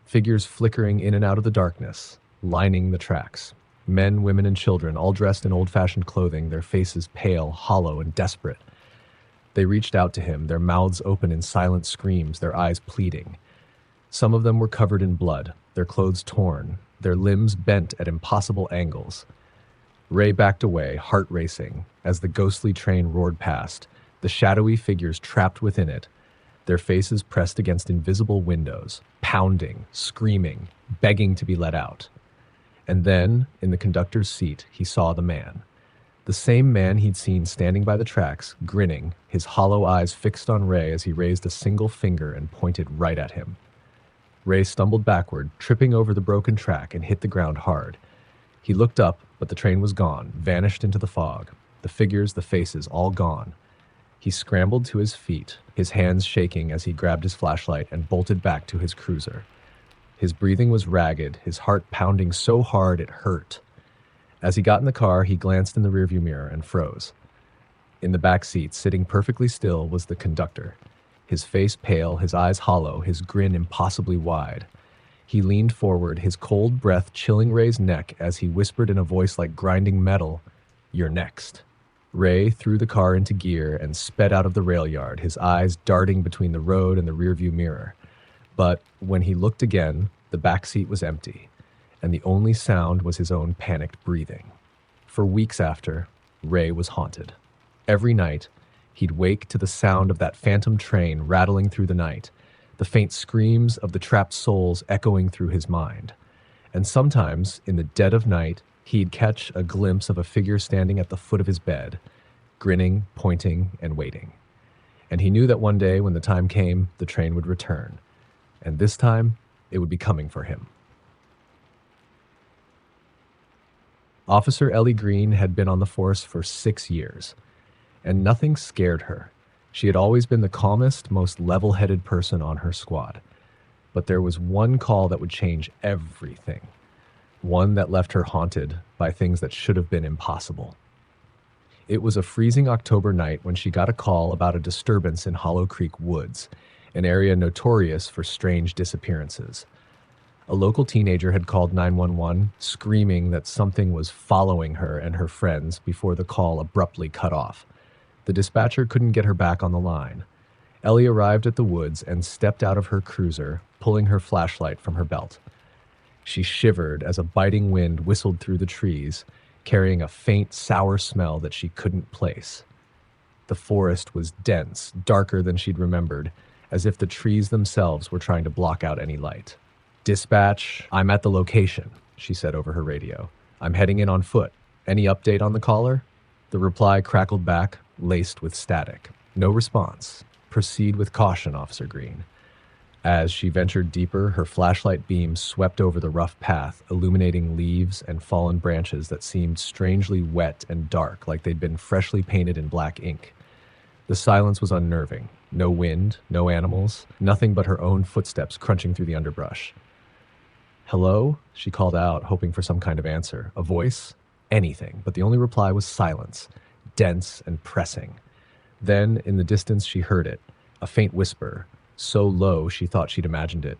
figures flickering in and out of the darkness, lining the tracks. Men, women, and children, all dressed in old-fashioned clothing, their faces pale, hollow, and desperate. They reached out to him, their mouths open in silent screams, their eyes pleading. Some of them were covered in blood, their clothes torn, their limbs bent at impossible angles. Ray backed away, heart racing, as the ghostly train roared past, the shadowy figures trapped within it, their faces pressed against invisible windows, pounding, screaming, begging to be let out. And then, in the conductor's seat, he saw the man. The same man he'd seen standing by the tracks, grinning, his hollow eyes fixed on Ray as he raised a single finger and pointed right at him. Ray stumbled backward, tripping over the broken track, and hit the ground hard. He looked up, but the train was gone, vanished into the fog. The figures, the faces, all gone. He scrambled to his feet, his hands shaking as he grabbed his flashlight and bolted back to his cruiser. His breathing was ragged, his heart pounding so hard it hurt. As he got in the car, he glanced in the rearview mirror and froze. In the back seat, sitting perfectly still, was the conductor. His face pale, his eyes hollow, his grin impossibly wide. He leaned forward, his cold breath chilling Ray's neck as he whispered in a voice like grinding metal, "You're next." Ray threw the car into gear and sped out of the rail yard, his eyes darting between the road and the rearview mirror. But when he looked again, the back seat was empty, and the only sound was his own panicked breathing. For weeks after, Ray was haunted. Every night, he'd wake to the sound of that phantom train rattling through the night, the faint screams of the trapped souls echoing through his mind. And sometimes, in the dead of night, he'd catch a glimpse of a figure standing at the foot of his bed, grinning, pointing, and waiting. And he knew that one day, when the time came, the train would return. And this time, it would be coming for him. Officer Ellie Green had been on the force for 6 years, and nothing scared her. She had always been the calmest, most level-headed person on her squad. But there was one call that would change everything. One that left her haunted by things that should have been impossible. It was a freezing October night when she got a call about a disturbance in Hollow Creek Woods, an area notorious for strange disappearances. A local teenager had called 911, screaming that something was following her and her friends before the call abruptly cut off. The dispatcher couldn't get her back on the line. Ellie arrived at the woods and stepped out of her cruiser, pulling her flashlight from her belt. She shivered as a biting wind whistled through the trees, carrying a faint, sour smell that she couldn't place. The forest was dense, darker than she'd remembered, as if the trees themselves were trying to block out any light. "Dispatch, I'm at the location," she said over her radio. "I'm heading in on foot. Any update on the caller?" The reply crackled back, laced with static. "No response. Proceed with caution, Officer Green." As she ventured deeper, her flashlight beam swept over the rough path, illuminating leaves and fallen branches that seemed strangely wet and dark, like they'd been freshly painted in black ink. The silence was unnerving. No wind, no animals, nothing but her own footsteps crunching through the underbrush. "Hello?" she called out, hoping for some kind of answer. A voice? Anything, but the only reply was silence, dense and pressing. Then, in the distance, she heard it, a faint whisper, so low she thought she'd imagined it.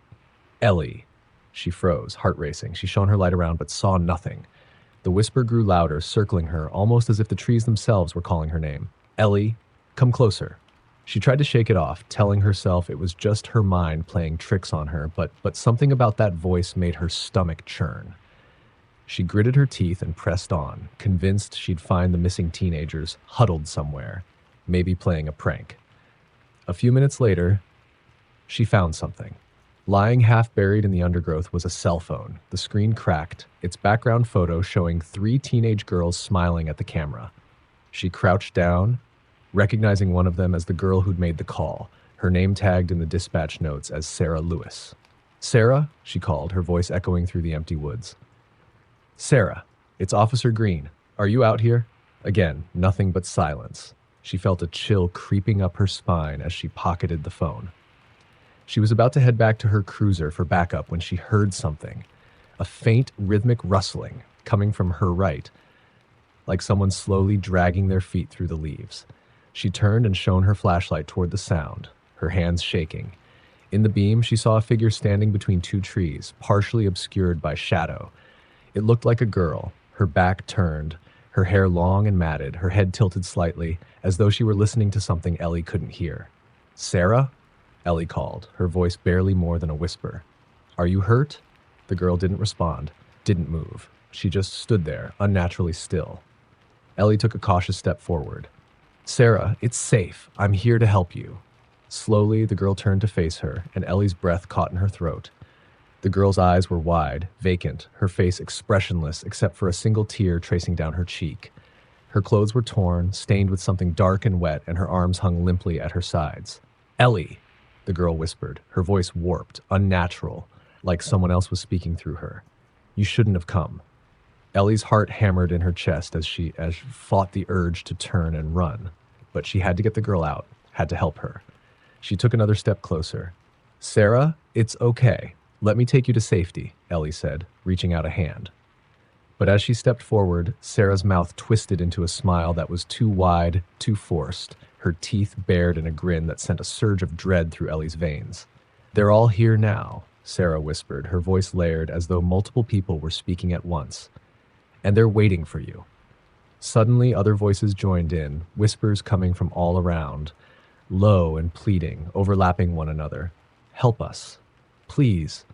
"Ellie." She froze, heart racing. She shone her light around, but saw nothing. The whisper grew louder, circling her, almost as if the trees themselves were calling her name. "Ellie, come closer." She tried to shake it off, telling herself it was just her mind playing tricks on her, but something about that voice made her stomach churn. She gritted her teeth and pressed on, convinced she'd find the missing teenagers huddled somewhere, maybe playing a prank. A few minutes later, she found something. Lying half buried in the undergrowth was a cell phone. The screen cracked, its background photo showing 3 teenage girls smiling at the camera. She crouched down, recognizing one of them as the girl who'd made the call, her name tagged in the dispatch notes as Sarah Lewis. "Sarah?" she called, her voice echoing through the empty woods. "Sarah, it's Officer Green. Are you out here?" Again, nothing but silence. She felt a chill creeping up her spine as she pocketed the phone. She was about to head back to her cruiser for backup when she heard something, a faint rhythmic rustling coming from her right, like someone slowly dragging their feet through the leaves. She turned and shone her flashlight toward the sound, her hands shaking. In the beam, she saw a figure standing between two trees, partially obscured by shadow. It looked like a girl, her back turned, her hair long and matted, her head tilted slightly, as though she were listening to something Ellie couldn't hear. "Sarah?" Ellie called, her voice barely more than a whisper. "Are you hurt?" The girl didn't respond, didn't move. She just stood there, unnaturally still. Ellie took a cautious step forward. "Sarah, it's safe. I'm here to help you." Slowly, the girl turned to face her, and Ellie's breath caught in her throat. The girl's eyes were wide, vacant, her face expressionless except for a single tear tracing down her cheek. Her clothes were torn, stained with something dark and wet, and her arms hung limply at her sides. "Ellie," the girl whispered, her voice warped, unnatural, like someone else was speaking through her. "You shouldn't have come." Ellie's heart hammered in her chest as she fought the urge to turn and run. But she had to get the girl out, had to help her. She took another step closer. "Sarah, it's okay. Let me take you to safety," Ellie said, reaching out a hand. But as she stepped forward, Sarah's mouth twisted into a smile that was too wide, too forced, her teeth bared in a grin that sent a surge of dread through Ellie's veins. "They're all here now," Sarah whispered, her voice layered as though multiple people were speaking at once. "And they're waiting for you." Suddenly, other voices joined in, whispers coming from all around, low and pleading, overlapping one another. "Help us. Please.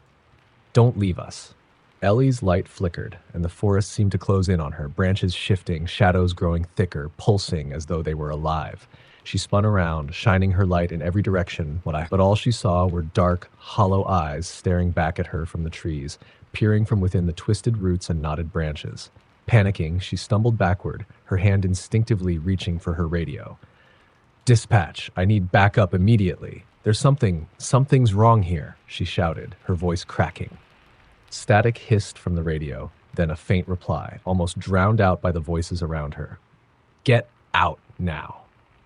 Don't leave us." Ellie's light flickered, and the forest seemed to close in on her, branches shifting, shadows growing thicker, pulsing as though they were alive. She spun around, shining her light in every direction, but all she saw were dark, hollow eyes staring back at her from the trees, peering from within the twisted roots and knotted branches. Panicking, she stumbled backward, her hand instinctively reaching for her radio. "Dispatch, I need backup immediately. Something's wrong here," she shouted, her voice cracking. Static hissed from the radio, then a faint reply, almost drowned out by the voices around her. "Get out now."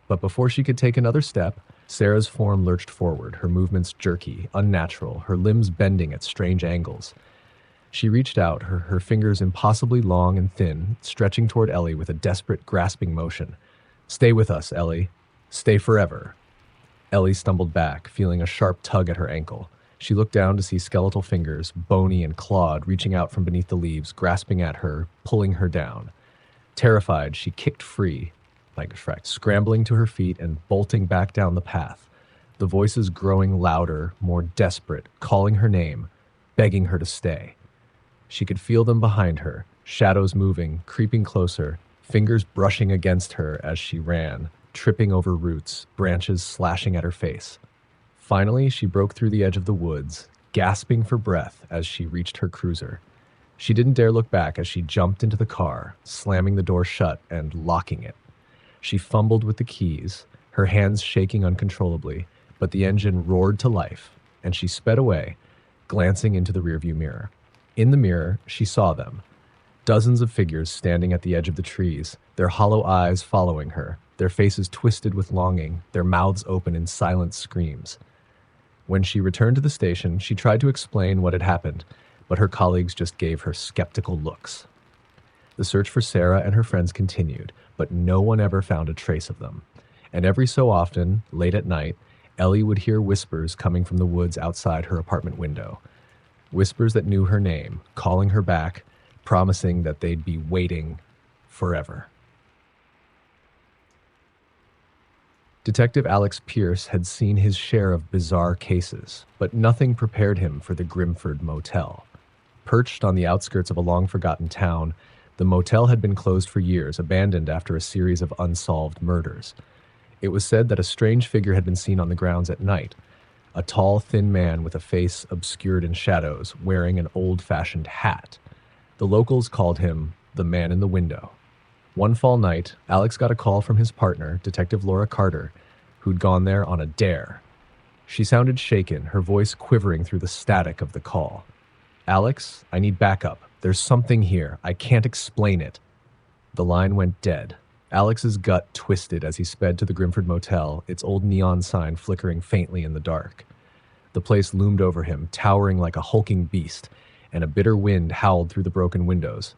But before she could take another step, Sarah's form lurched forward, her movements jerky, unnatural, her limbs bending at strange angles. She reached out, her fingers impossibly long and thin, stretching toward Ellie with a desperate, grasping motion. "Stay with us, Ellie. Stay forever." Ellie stumbled back, feeling a sharp tug at her ankle. She looked down to see skeletal fingers, bony and clawed, reaching out from beneath the leaves, grasping at her, pulling her down. Terrified, she kicked free, like Shrek, scrambling to her feet and bolting back down the path, the voices growing louder, more desperate, calling her name, begging her to stay. She could feel them behind her, shadows moving, creeping closer, fingers brushing against her as she ran, tripping over roots, branches slashing at her face. Finally, she broke through the edge of the woods, gasping for breath as she reached her cruiser. She didn't dare look back as she jumped into the car, slamming the door shut and locking it. She fumbled with the keys, her hands shaking uncontrollably, but the engine roared to life, and she sped away, glancing into the rearview mirror. In the mirror, she saw them. Dozens of figures standing at the edge of the trees, their hollow eyes following her, their faces twisted with longing, their mouths open in silent screams. When she returned to the station, she tried to explain what had happened, but her colleagues just gave her skeptical looks. The search for Sarah and her friends continued, but no one ever found a trace of them. And every so often, late at night, Ellie would hear whispers coming from the woods outside her apartment window. Whispers that knew her name, calling her back, promising that they'd be waiting forever. Detective Alex Pierce had seen his share of bizarre cases, but nothing prepared him for the Grimford Motel. Perched on the outskirts of a long-forgotten town, the motel had been closed for years, abandoned after a series of unsolved murders. It was said that a strange figure had been seen on the grounds at night, a tall, thin man with a face obscured in shadows, wearing an old-fashioned hat. The locals called him the Man in the Window. One fall night, Alex got a call from his partner, Detective Laura Carter, who'd gone there on a dare. She sounded shaken, her voice quivering through the static of the call. "Alex, I need backup. There's something here. I can't explain it." The line went dead. Alex's gut twisted as he sped to the Grimford Motel, its old neon sign flickering faintly in the dark. The place loomed over him, towering like a hulking beast, and a bitter wind howled through the broken windows.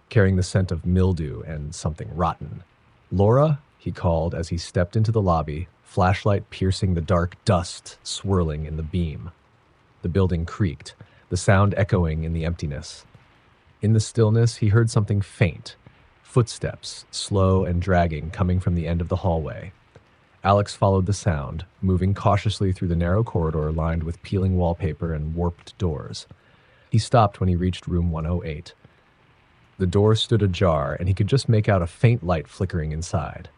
carrying the scent of mildew and something rotten. "Laura," he called as he stepped into the lobby, flashlight piercing the dark dust swirling in the beam. The building creaked, the sound echoing in the emptiness. In the stillness, he heard something faint, footsteps, slow and dragging, coming from the end of the hallway. Alex followed the sound, moving cautiously through the narrow corridor lined with peeling wallpaper and warped doors. He stopped when he reached room 108. The door stood ajar, and he could just make out a faint light flickering inside.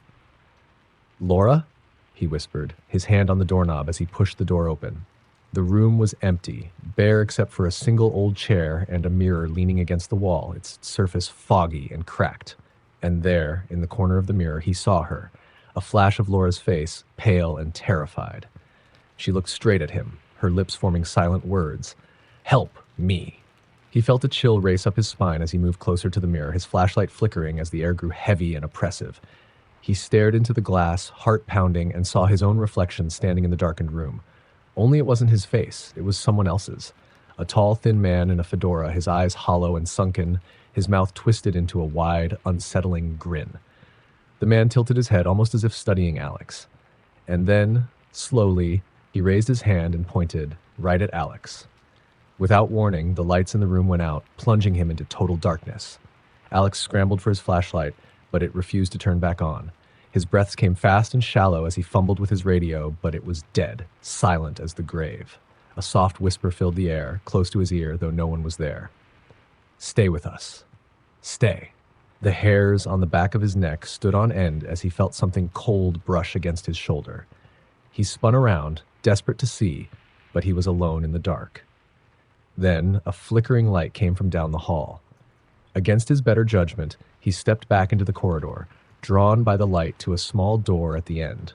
"Laura?" he whispered, his hand on the doorknob as he pushed the door open. The room was empty, bare except for a single old chair and a mirror leaning against the wall, its surface foggy and cracked. And there, in the corner of the mirror, he saw her, a flash of Laura's face, pale and terrified. She looked straight at him, her lips forming silent words. "Help me." He felt a chill race up his spine as he moved closer to the mirror, his flashlight flickering as the air grew heavy and oppressive. He stared into the glass, heart pounding, and saw his own reflection standing in the darkened room. Only it wasn't his face, it was someone else's. A tall, thin man in a fedora, his eyes hollow and sunken, his mouth twisted into a wide, unsettling grin. The man tilted his head almost as if studying Alex. And then, slowly, he raised his hand and pointed right at Alex. Without warning, the lights in the room went out, plunging him into total darkness. Alex scrambled for his flashlight, but it refused to turn back on. His breaths came fast and shallow as he fumbled with his radio, but it was dead, silent as the grave. A soft whisper filled the air, close to his ear, though no one was there. "Stay with us. Stay." The hairs on the back of his neck stood on end as he felt something cold brush against his shoulder. He spun around, desperate to see, but he was alone in the dark. Then a flickering light came from down the hall. Against his better judgment, he stepped back into the corridor, drawn by the light to a small door at the end.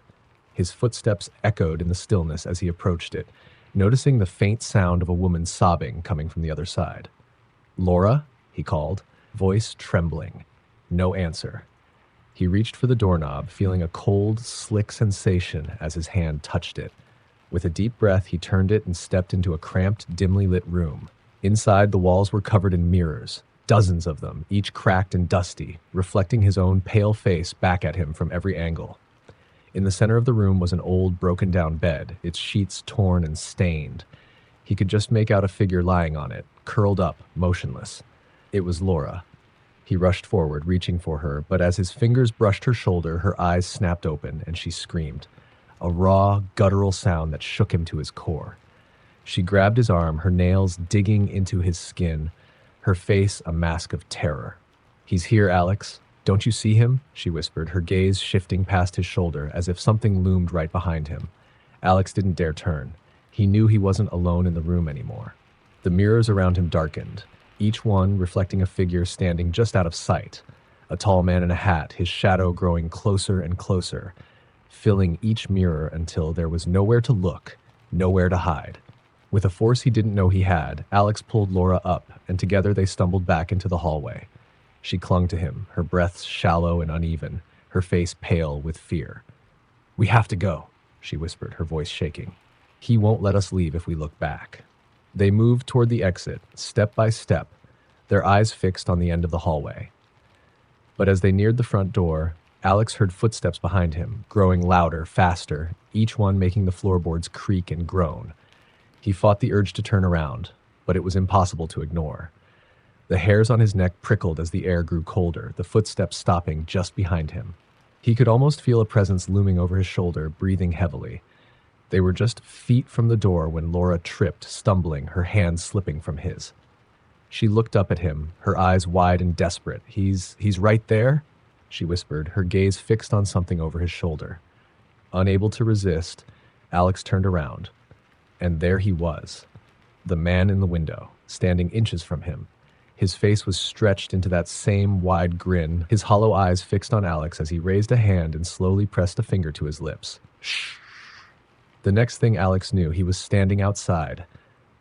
His footsteps echoed in the stillness as he approached it, noticing the faint sound of a woman sobbing coming from the other side. "Laura?" he called, voice trembling. No answer. He reached for the doorknob, feeling a cold, slick sensation as his hand touched it. With a deep breath, he turned it and stepped into a cramped, dimly lit room. Inside, the walls were covered in mirrors, dozens of them, each cracked and dusty, reflecting his own pale face back at him from every angle. In the center of the room was an old, broken-down bed, its sheets torn and stained. He could just make out a figure lying on it, curled up, motionless. It was Laura. He rushed forward, reaching for her, but as his fingers brushed her shoulder, her eyes snapped open, and she screamed. A raw, guttural sound that shook him to his core. She grabbed his arm, her nails digging into his skin, her face a mask of terror. "He's here, Alex. Don't you see him?" she whispered, her gaze shifting past his shoulder as if something loomed right behind him. Alex didn't dare turn. He knew he wasn't alone in the room anymore. The mirrors around him darkened, each one reflecting a figure standing just out of sight. A tall man in a hat, his shadow growing closer and closer, filling each mirror until there was nowhere to look, nowhere to hide. With a force he didn't know he had, Alex pulled Laura up, and together they stumbled back into the hallway. She clung to him, her breaths shallow and uneven, her face pale with fear. "We have to go," she whispered, her voice shaking. "He won't let us leave if we look back." They moved toward the exit, step by step, their eyes fixed on the end of the hallway. But as they neared the front door, Alex heard footsteps behind him, growing louder, faster, each one making the floorboards creak and groan. He fought the urge to turn around, but it was impossible to ignore. The hairs on his neck prickled as the air grew colder, the footsteps stopping just behind him. He could almost feel a presence looming over his shoulder, breathing heavily. They were just feet from the door when Laura tripped, stumbling, her hand slipping from his. She looked up at him, her eyes wide and desperate. He's right there?" she whispered, her gaze fixed on something over his shoulder. Unable to resist, Alex turned around. And there he was, the man in the window, standing inches from him. His face was stretched into that same wide grin, his hollow eyes fixed on Alex as he raised a hand and slowly pressed a finger to his lips. "Shh." The next thing Alex knew, he was standing outside,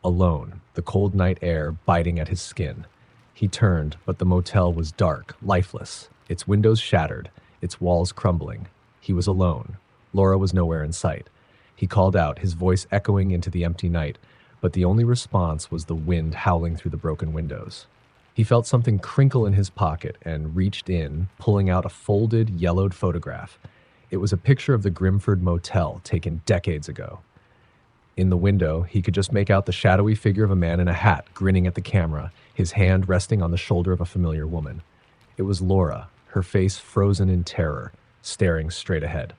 alone, the cold night air biting at his skin. He turned, but the motel was dark, lifeless, its windows shattered, its walls crumbling. He was alone. Laura was nowhere in sight. He called out, his voice echoing into the empty night, but the only response was the wind howling through the broken windows. He felt something crinkle in his pocket and reached in, pulling out a folded, yellowed photograph. It was a picture of the Grimford Motel taken decades ago. In the window, he could just make out the shadowy figure of a man in a hat grinning at the camera, his hand resting on the shoulder of a familiar woman. It was Laura, her face frozen in terror, staring straight ahead.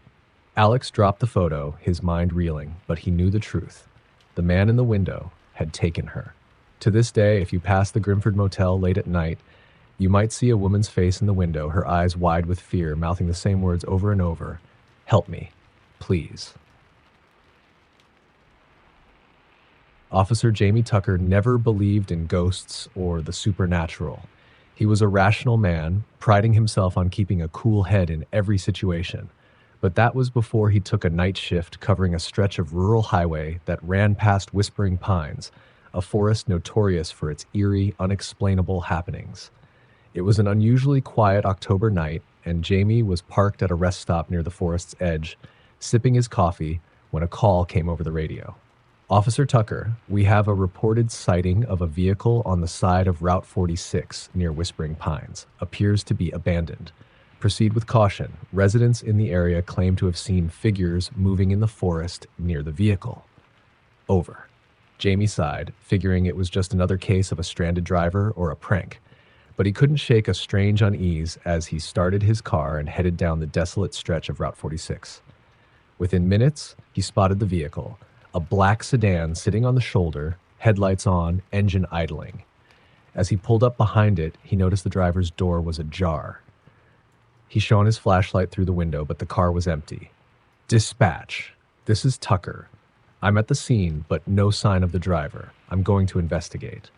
Alex dropped the photo, his mind reeling, but he knew the truth. The man in the window had taken her. To this day, if you pass the Grimford Motel late at night, you might see a woman's face in the window, her eyes wide with fear, mouthing the same words over and over. "Help me, please." Officer Jamie Tucker never believed in ghosts or the supernatural. He was a rational man, priding himself on keeping a cool head in every situation. But that was before he took a night shift covering a stretch of rural highway that ran past Whispering Pines, a forest notorious for its eerie, unexplainable happenings. It was an unusually quiet October night, and Jamie was parked at a rest stop near the forest's edge, sipping his coffee, when a call came over the radio. "Officer Tucker, we have a reported sighting of a vehicle on the side of Route 46 near Whispering Pines. Appears to be abandoned. Proceed with caution. Residents in the area claim to have seen figures moving in the forest near the vehicle." Over. Jamie sighed, figuring it was just another case of a stranded driver or a prank. But he couldn't shake a strange unease as he started his car and headed down the desolate stretch of Route 46. Within minutes, he spotted the vehicle, a black sedan sitting on the shoulder, headlights on, engine idling. As he pulled up behind it, he noticed the driver's door was ajar. He shone his flashlight through the window, but the car was empty. "Dispatch. This is Tucker. I'm at the scene, but no sign of the driver. I'm going to investigate."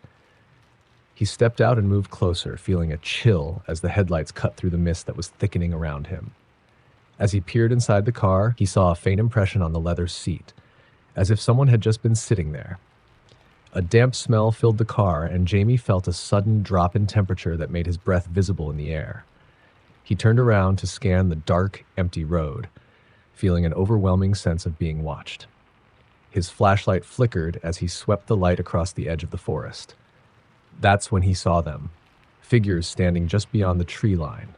He stepped out and moved closer, feeling a chill as the headlights cut through the mist that was thickening around him. As he peered inside the car, he saw a faint impression on the leather seat, as if someone had just been sitting there. A damp smell filled the car, and Jamie felt a sudden drop in temperature that made his breath visible in the air. He turned around to scan the dark, empty road, feeling an overwhelming sense of being watched. His flashlight flickered as he swept the light across the edge of the forest. That's when he saw them, figures standing just beyond the tree line.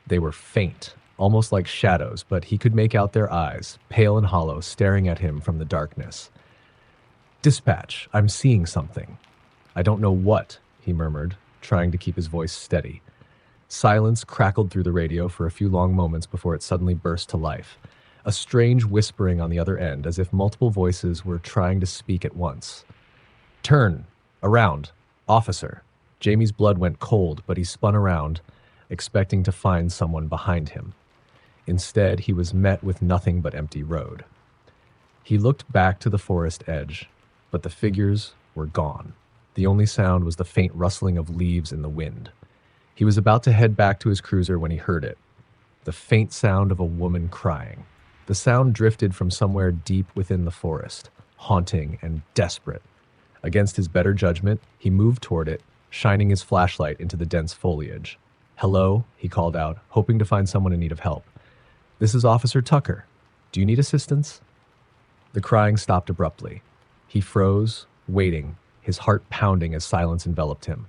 They were faint, almost like shadows, but he could make out their eyes, pale and hollow, staring at him from the darkness. "Dispatch, I'm seeing something." "I don't know what," he murmured, trying to keep his voice steady. Silence crackled through the radio for a few long moments before it suddenly burst to life. A strange whispering on the other end, as if multiple voices were trying to speak at once. "Turn. Around. Officer." Jamie's blood went cold, but he spun around, expecting to find someone behind him. Instead, he was met with nothing but empty road. He looked back to the forest edge, but the figures were gone. The only sound was the faint rustling of leaves in the wind. He was about to head back to his cruiser when he heard it. The faint sound of a woman crying. The sound drifted from somewhere deep within the forest, haunting and desperate. Against his better judgment, he moved toward it, shining his flashlight into the dense foliage. "Hello," he called out, hoping to find someone in need of help. "This is Officer Tucker. Do you need assistance?" The crying stopped abruptly. He froze, waiting, his heart pounding as silence enveloped him.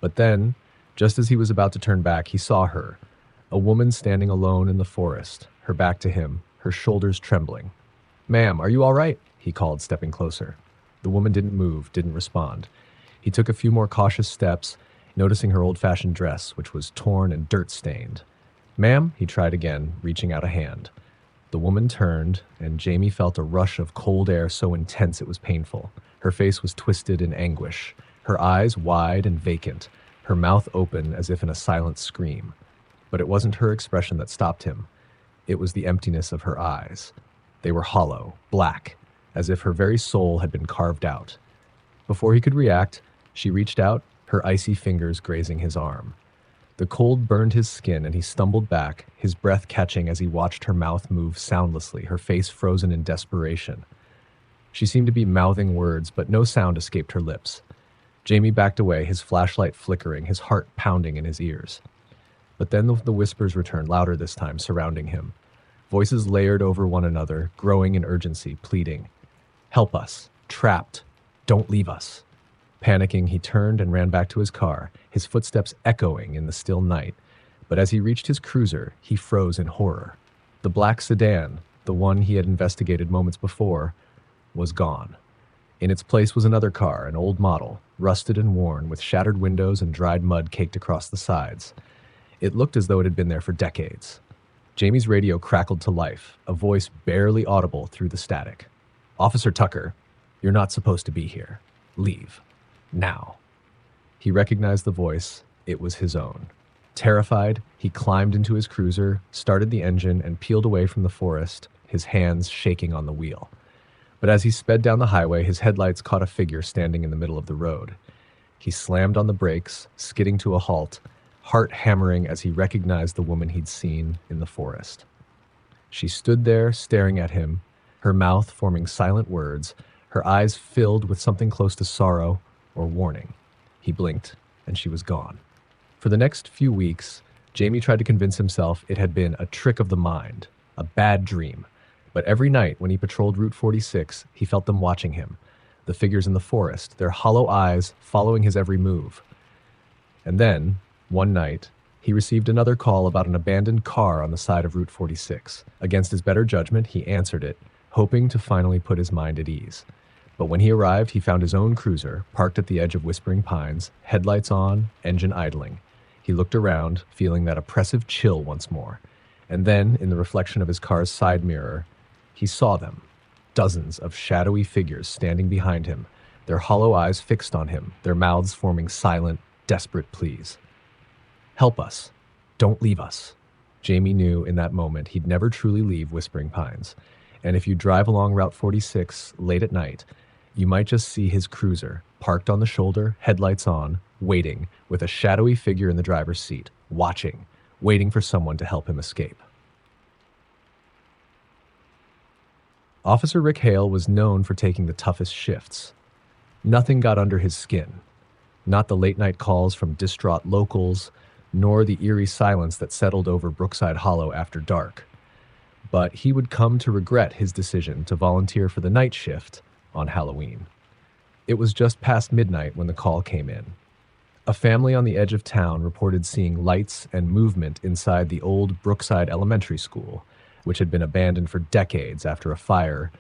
But then, just as he was about to turn back, he saw her, a woman standing alone in the forest, her back to him, her shoulders trembling. "Ma'am, are you all right?" he called, stepping closer. The woman didn't move, didn't respond. He took a few more cautious steps, noticing her old-fashioned dress, which was torn and dirt-stained. "Ma'am," he tried again, reaching out a hand. The woman turned, and Jamie felt a rush of cold air so intense it was painful. Her face was twisted in anguish, her eyes wide and vacant, her mouth open as if in a silent scream. But it wasn't her expression that stopped him. It was the emptiness of her eyes. They were hollow, black, as if her very soul had been carved out. Before he could react, she reached out, her icy fingers grazing his arm. The cold burned his skin, and he stumbled back, his breath catching as he watched her mouth move soundlessly, her face frozen in desperation. She seemed to be mouthing words, but no sound escaped her lips. Jamie backed away, his flashlight flickering, his heart pounding in his ears. But then the whispers returned, louder this time, surrounding him. Voices layered over one another, growing in urgency, pleading. "Help us. Trapped. Don't leave us." Panicking, he turned and ran back to his car, his footsteps echoing in the still night. But as he reached his cruiser, he froze in horror. The black sedan, the one he had investigated moments before, was gone. In its place was another car, an old model, rusted and worn, with shattered windows and dried mud caked across the sides. It looked as though it had been there for decades. Jamie's radio crackled to life, a voice barely audible through the static. "Officer Tucker, you're not supposed to be here. Leave. Now." He recognized the voice. It was his own. Terrified, he climbed into his cruiser, started the engine, and peeled away from the forest, his hands shaking on the wheel. But as he sped down the highway, his headlights caught a figure standing in the middle of the road. He slammed on the brakes, skidding to a halt, heart hammering as he recognized the woman he'd seen in the forest. She stood there, staring at him, her mouth forming silent words, her eyes filled with something close to sorrow or warning. He blinked, and she was gone. For the next few weeks, Jamie tried to convince himself it had been a trick of the mind, a bad dream. But every night when he patrolled Route 46, he felt them watching him, the figures in the forest, their hollow eyes following his every move. And then, one night, he received another call about an abandoned car on the side of Route 46. Against his better judgment, he answered it, hoping to finally put his mind at ease. But when he arrived, he found his own cruiser, parked at the edge of Whispering Pines, headlights on, engine idling. He looked around, feeling that oppressive chill once more. And then, in the reflection of his car's side mirror, he saw them, dozens of shadowy figures standing behind him, their hollow eyes fixed on him, their mouths forming silent, desperate pleas. "Help us. Don't leave us." Jamie knew in that moment he'd never truly leave Whispering Pines. And if you drive along Route 46 late at night, you might just see his cruiser, parked on the shoulder, headlights on, waiting, with a shadowy figure in the driver's seat, watching, waiting for someone to help him escape. Officer Rick Hale was known for taking the toughest shifts. Nothing got under his skin. Not the late-night calls from distraught locals, nor the eerie silence that settled over Brookside Hollow after dark. But he would come to regret his decision to volunteer for the night shift on Halloween. It was just past midnight when the call came in. A family on the edge of town reported seeing lights and movement inside the old Brookside Elementary School, which had been abandoned for decades after a fire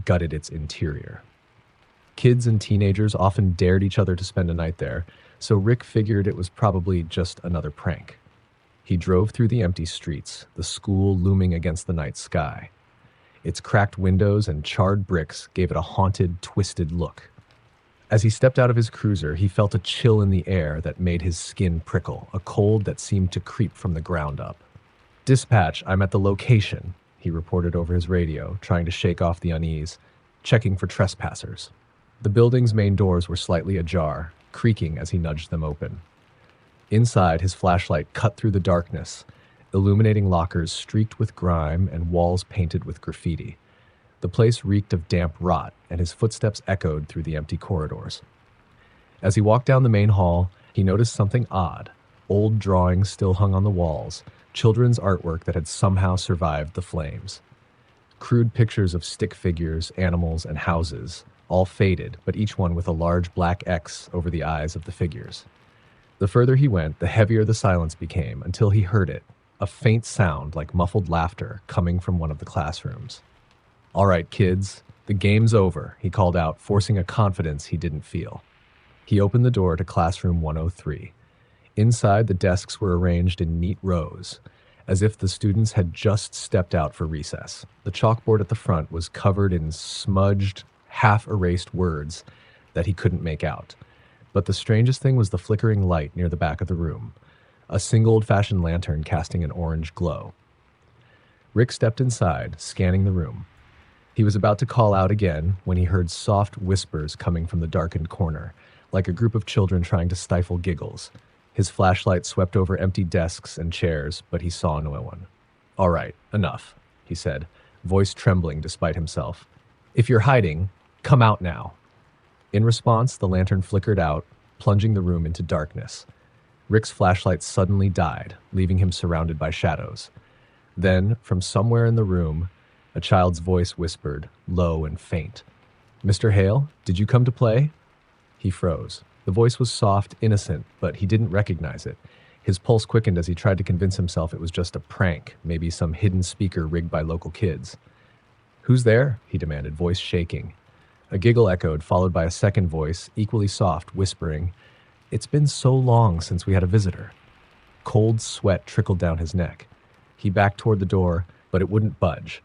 gutted its interior. Kids and teenagers often dared each other to spend a night there, so Rick figured it was probably just another prank. He drove through the empty streets, the school looming against the night sky. Its cracked windows and charred bricks gave it a haunted, twisted look. As he stepped out of his cruiser, he felt a chill in the air that made his skin prickle, a cold that seemed to creep from the ground up. "Dispatch, I'm at the location," he reported over his radio, trying to shake off the unease, checking for trespassers. The building's main doors were slightly ajar, creaking as he nudged them open. Inside, his flashlight cut through the darkness, illuminating lockers streaked with grime and walls painted with graffiti. The place reeked of damp rot, and his footsteps echoed through the empty corridors. As he walked down the main hall, he noticed something odd. Old drawings still hung on the walls, children's artwork that had somehow survived the flames. Crude pictures of stick figures, animals, and houses, all faded, but each one with a large black X over the eyes of the figures. The further he went, the heavier the silence became, until he heard it, a faint sound like muffled laughter coming from one of the classrooms. "All right, kids, the game's over," he called out, forcing a confidence he didn't feel. He opened the door to classroom 103. Inside, the desks were arranged in neat rows, as if the students had just stepped out for recess. The chalkboard at the front was covered in smudged, half-erased words that he couldn't make out. But the strangest thing was the flickering light near the back of the room, a single old-fashioned lantern casting an orange glow. Rick stepped inside, scanning the room. He was about to call out again when he heard soft whispers coming from the darkened corner, like a group of children trying to stifle giggles. His flashlight swept over empty desks and chairs, but he saw no one. "All right, enough," he said, voice trembling despite himself. "If you're hiding, come out now." In response, the lantern flickered out, plunging the room into darkness. Rick's flashlight suddenly died, leaving him surrounded by shadows. Then, from somewhere in the room, a child's voice whispered, low and faint, "Mr. Hale, did you come to play?" He froze. The voice was soft, innocent, but he didn't recognize it. His pulse quickened as he tried to convince himself it was just a prank, maybe some hidden speaker rigged by local kids. "Who's there?" he demanded, voice shaking. A giggle echoed, followed by a second voice, equally soft, whispering, "It's been so long since we had a visitor." Cold sweat trickled down his neck. He backed toward the door, but it wouldn't budge.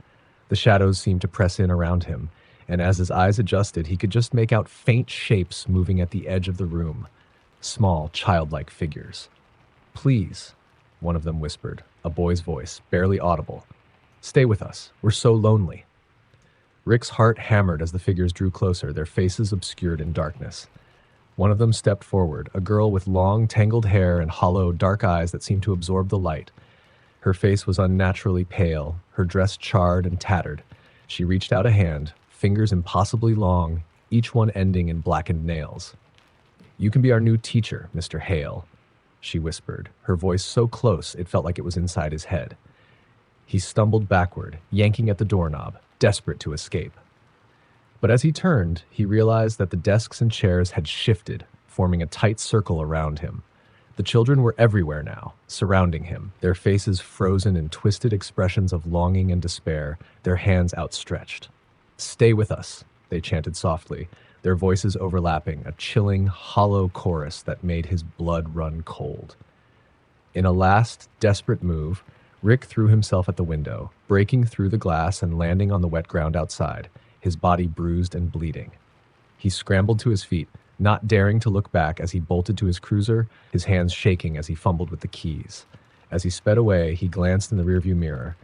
The shadows seemed to press in around him, and as his eyes adjusted, he could just make out faint shapes moving at the edge of the room. Small, childlike figures. "Please," one of them whispered, a boy's voice, barely audible. "Stay with us. We're so lonely." Rick's heart hammered as the figures drew closer, their faces obscured in darkness. One of them stepped forward, a girl with long, tangled hair and hollow, dark eyes that seemed to absorb the light. Her face was unnaturally pale, her dress charred and tattered. She reached out a hand, fingers impossibly long, each one ending in blackened nails. "You can be our new teacher, Mr. Hale," she whispered, her voice so close it felt like it was inside his head. He stumbled backward, yanking at the doorknob, desperate to escape. But as he turned, he realized that the desks and chairs had shifted, forming a tight circle around him. The children were everywhere now, surrounding him, their faces frozen in twisted expressions of longing and despair, their hands outstretched. "Stay with us," they chanted softly, their voices overlapping, a chilling, hollow chorus that made his blood run cold. In a last, desperate move, Rick threw himself at the window, breaking through the glass and landing on the wet ground outside, his body bruised and bleeding. He scrambled to his feet, not daring to look back as he bolted to his cruiser, his hands shaking as he fumbled with the keys. As he sped away, he glanced in the rearview mirror.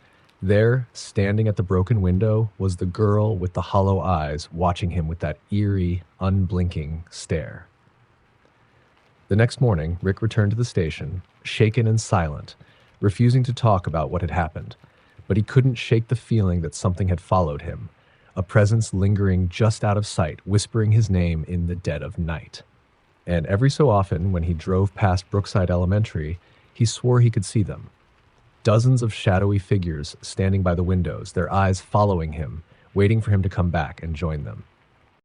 There, standing at the broken window, was the girl with the hollow eyes, watching him with that eerie, unblinking stare. The next morning, Rick returned to the station, shaken and silent, refusing to talk about what had happened. But he couldn't shake the feeling that something had followed him, a presence lingering just out of sight, whispering his name in the dead of night. And every so often, when he drove past Brookside Elementary, he swore he could see them. Dozens of shadowy figures standing by the windows, their eyes following him, waiting for him to come back and join them.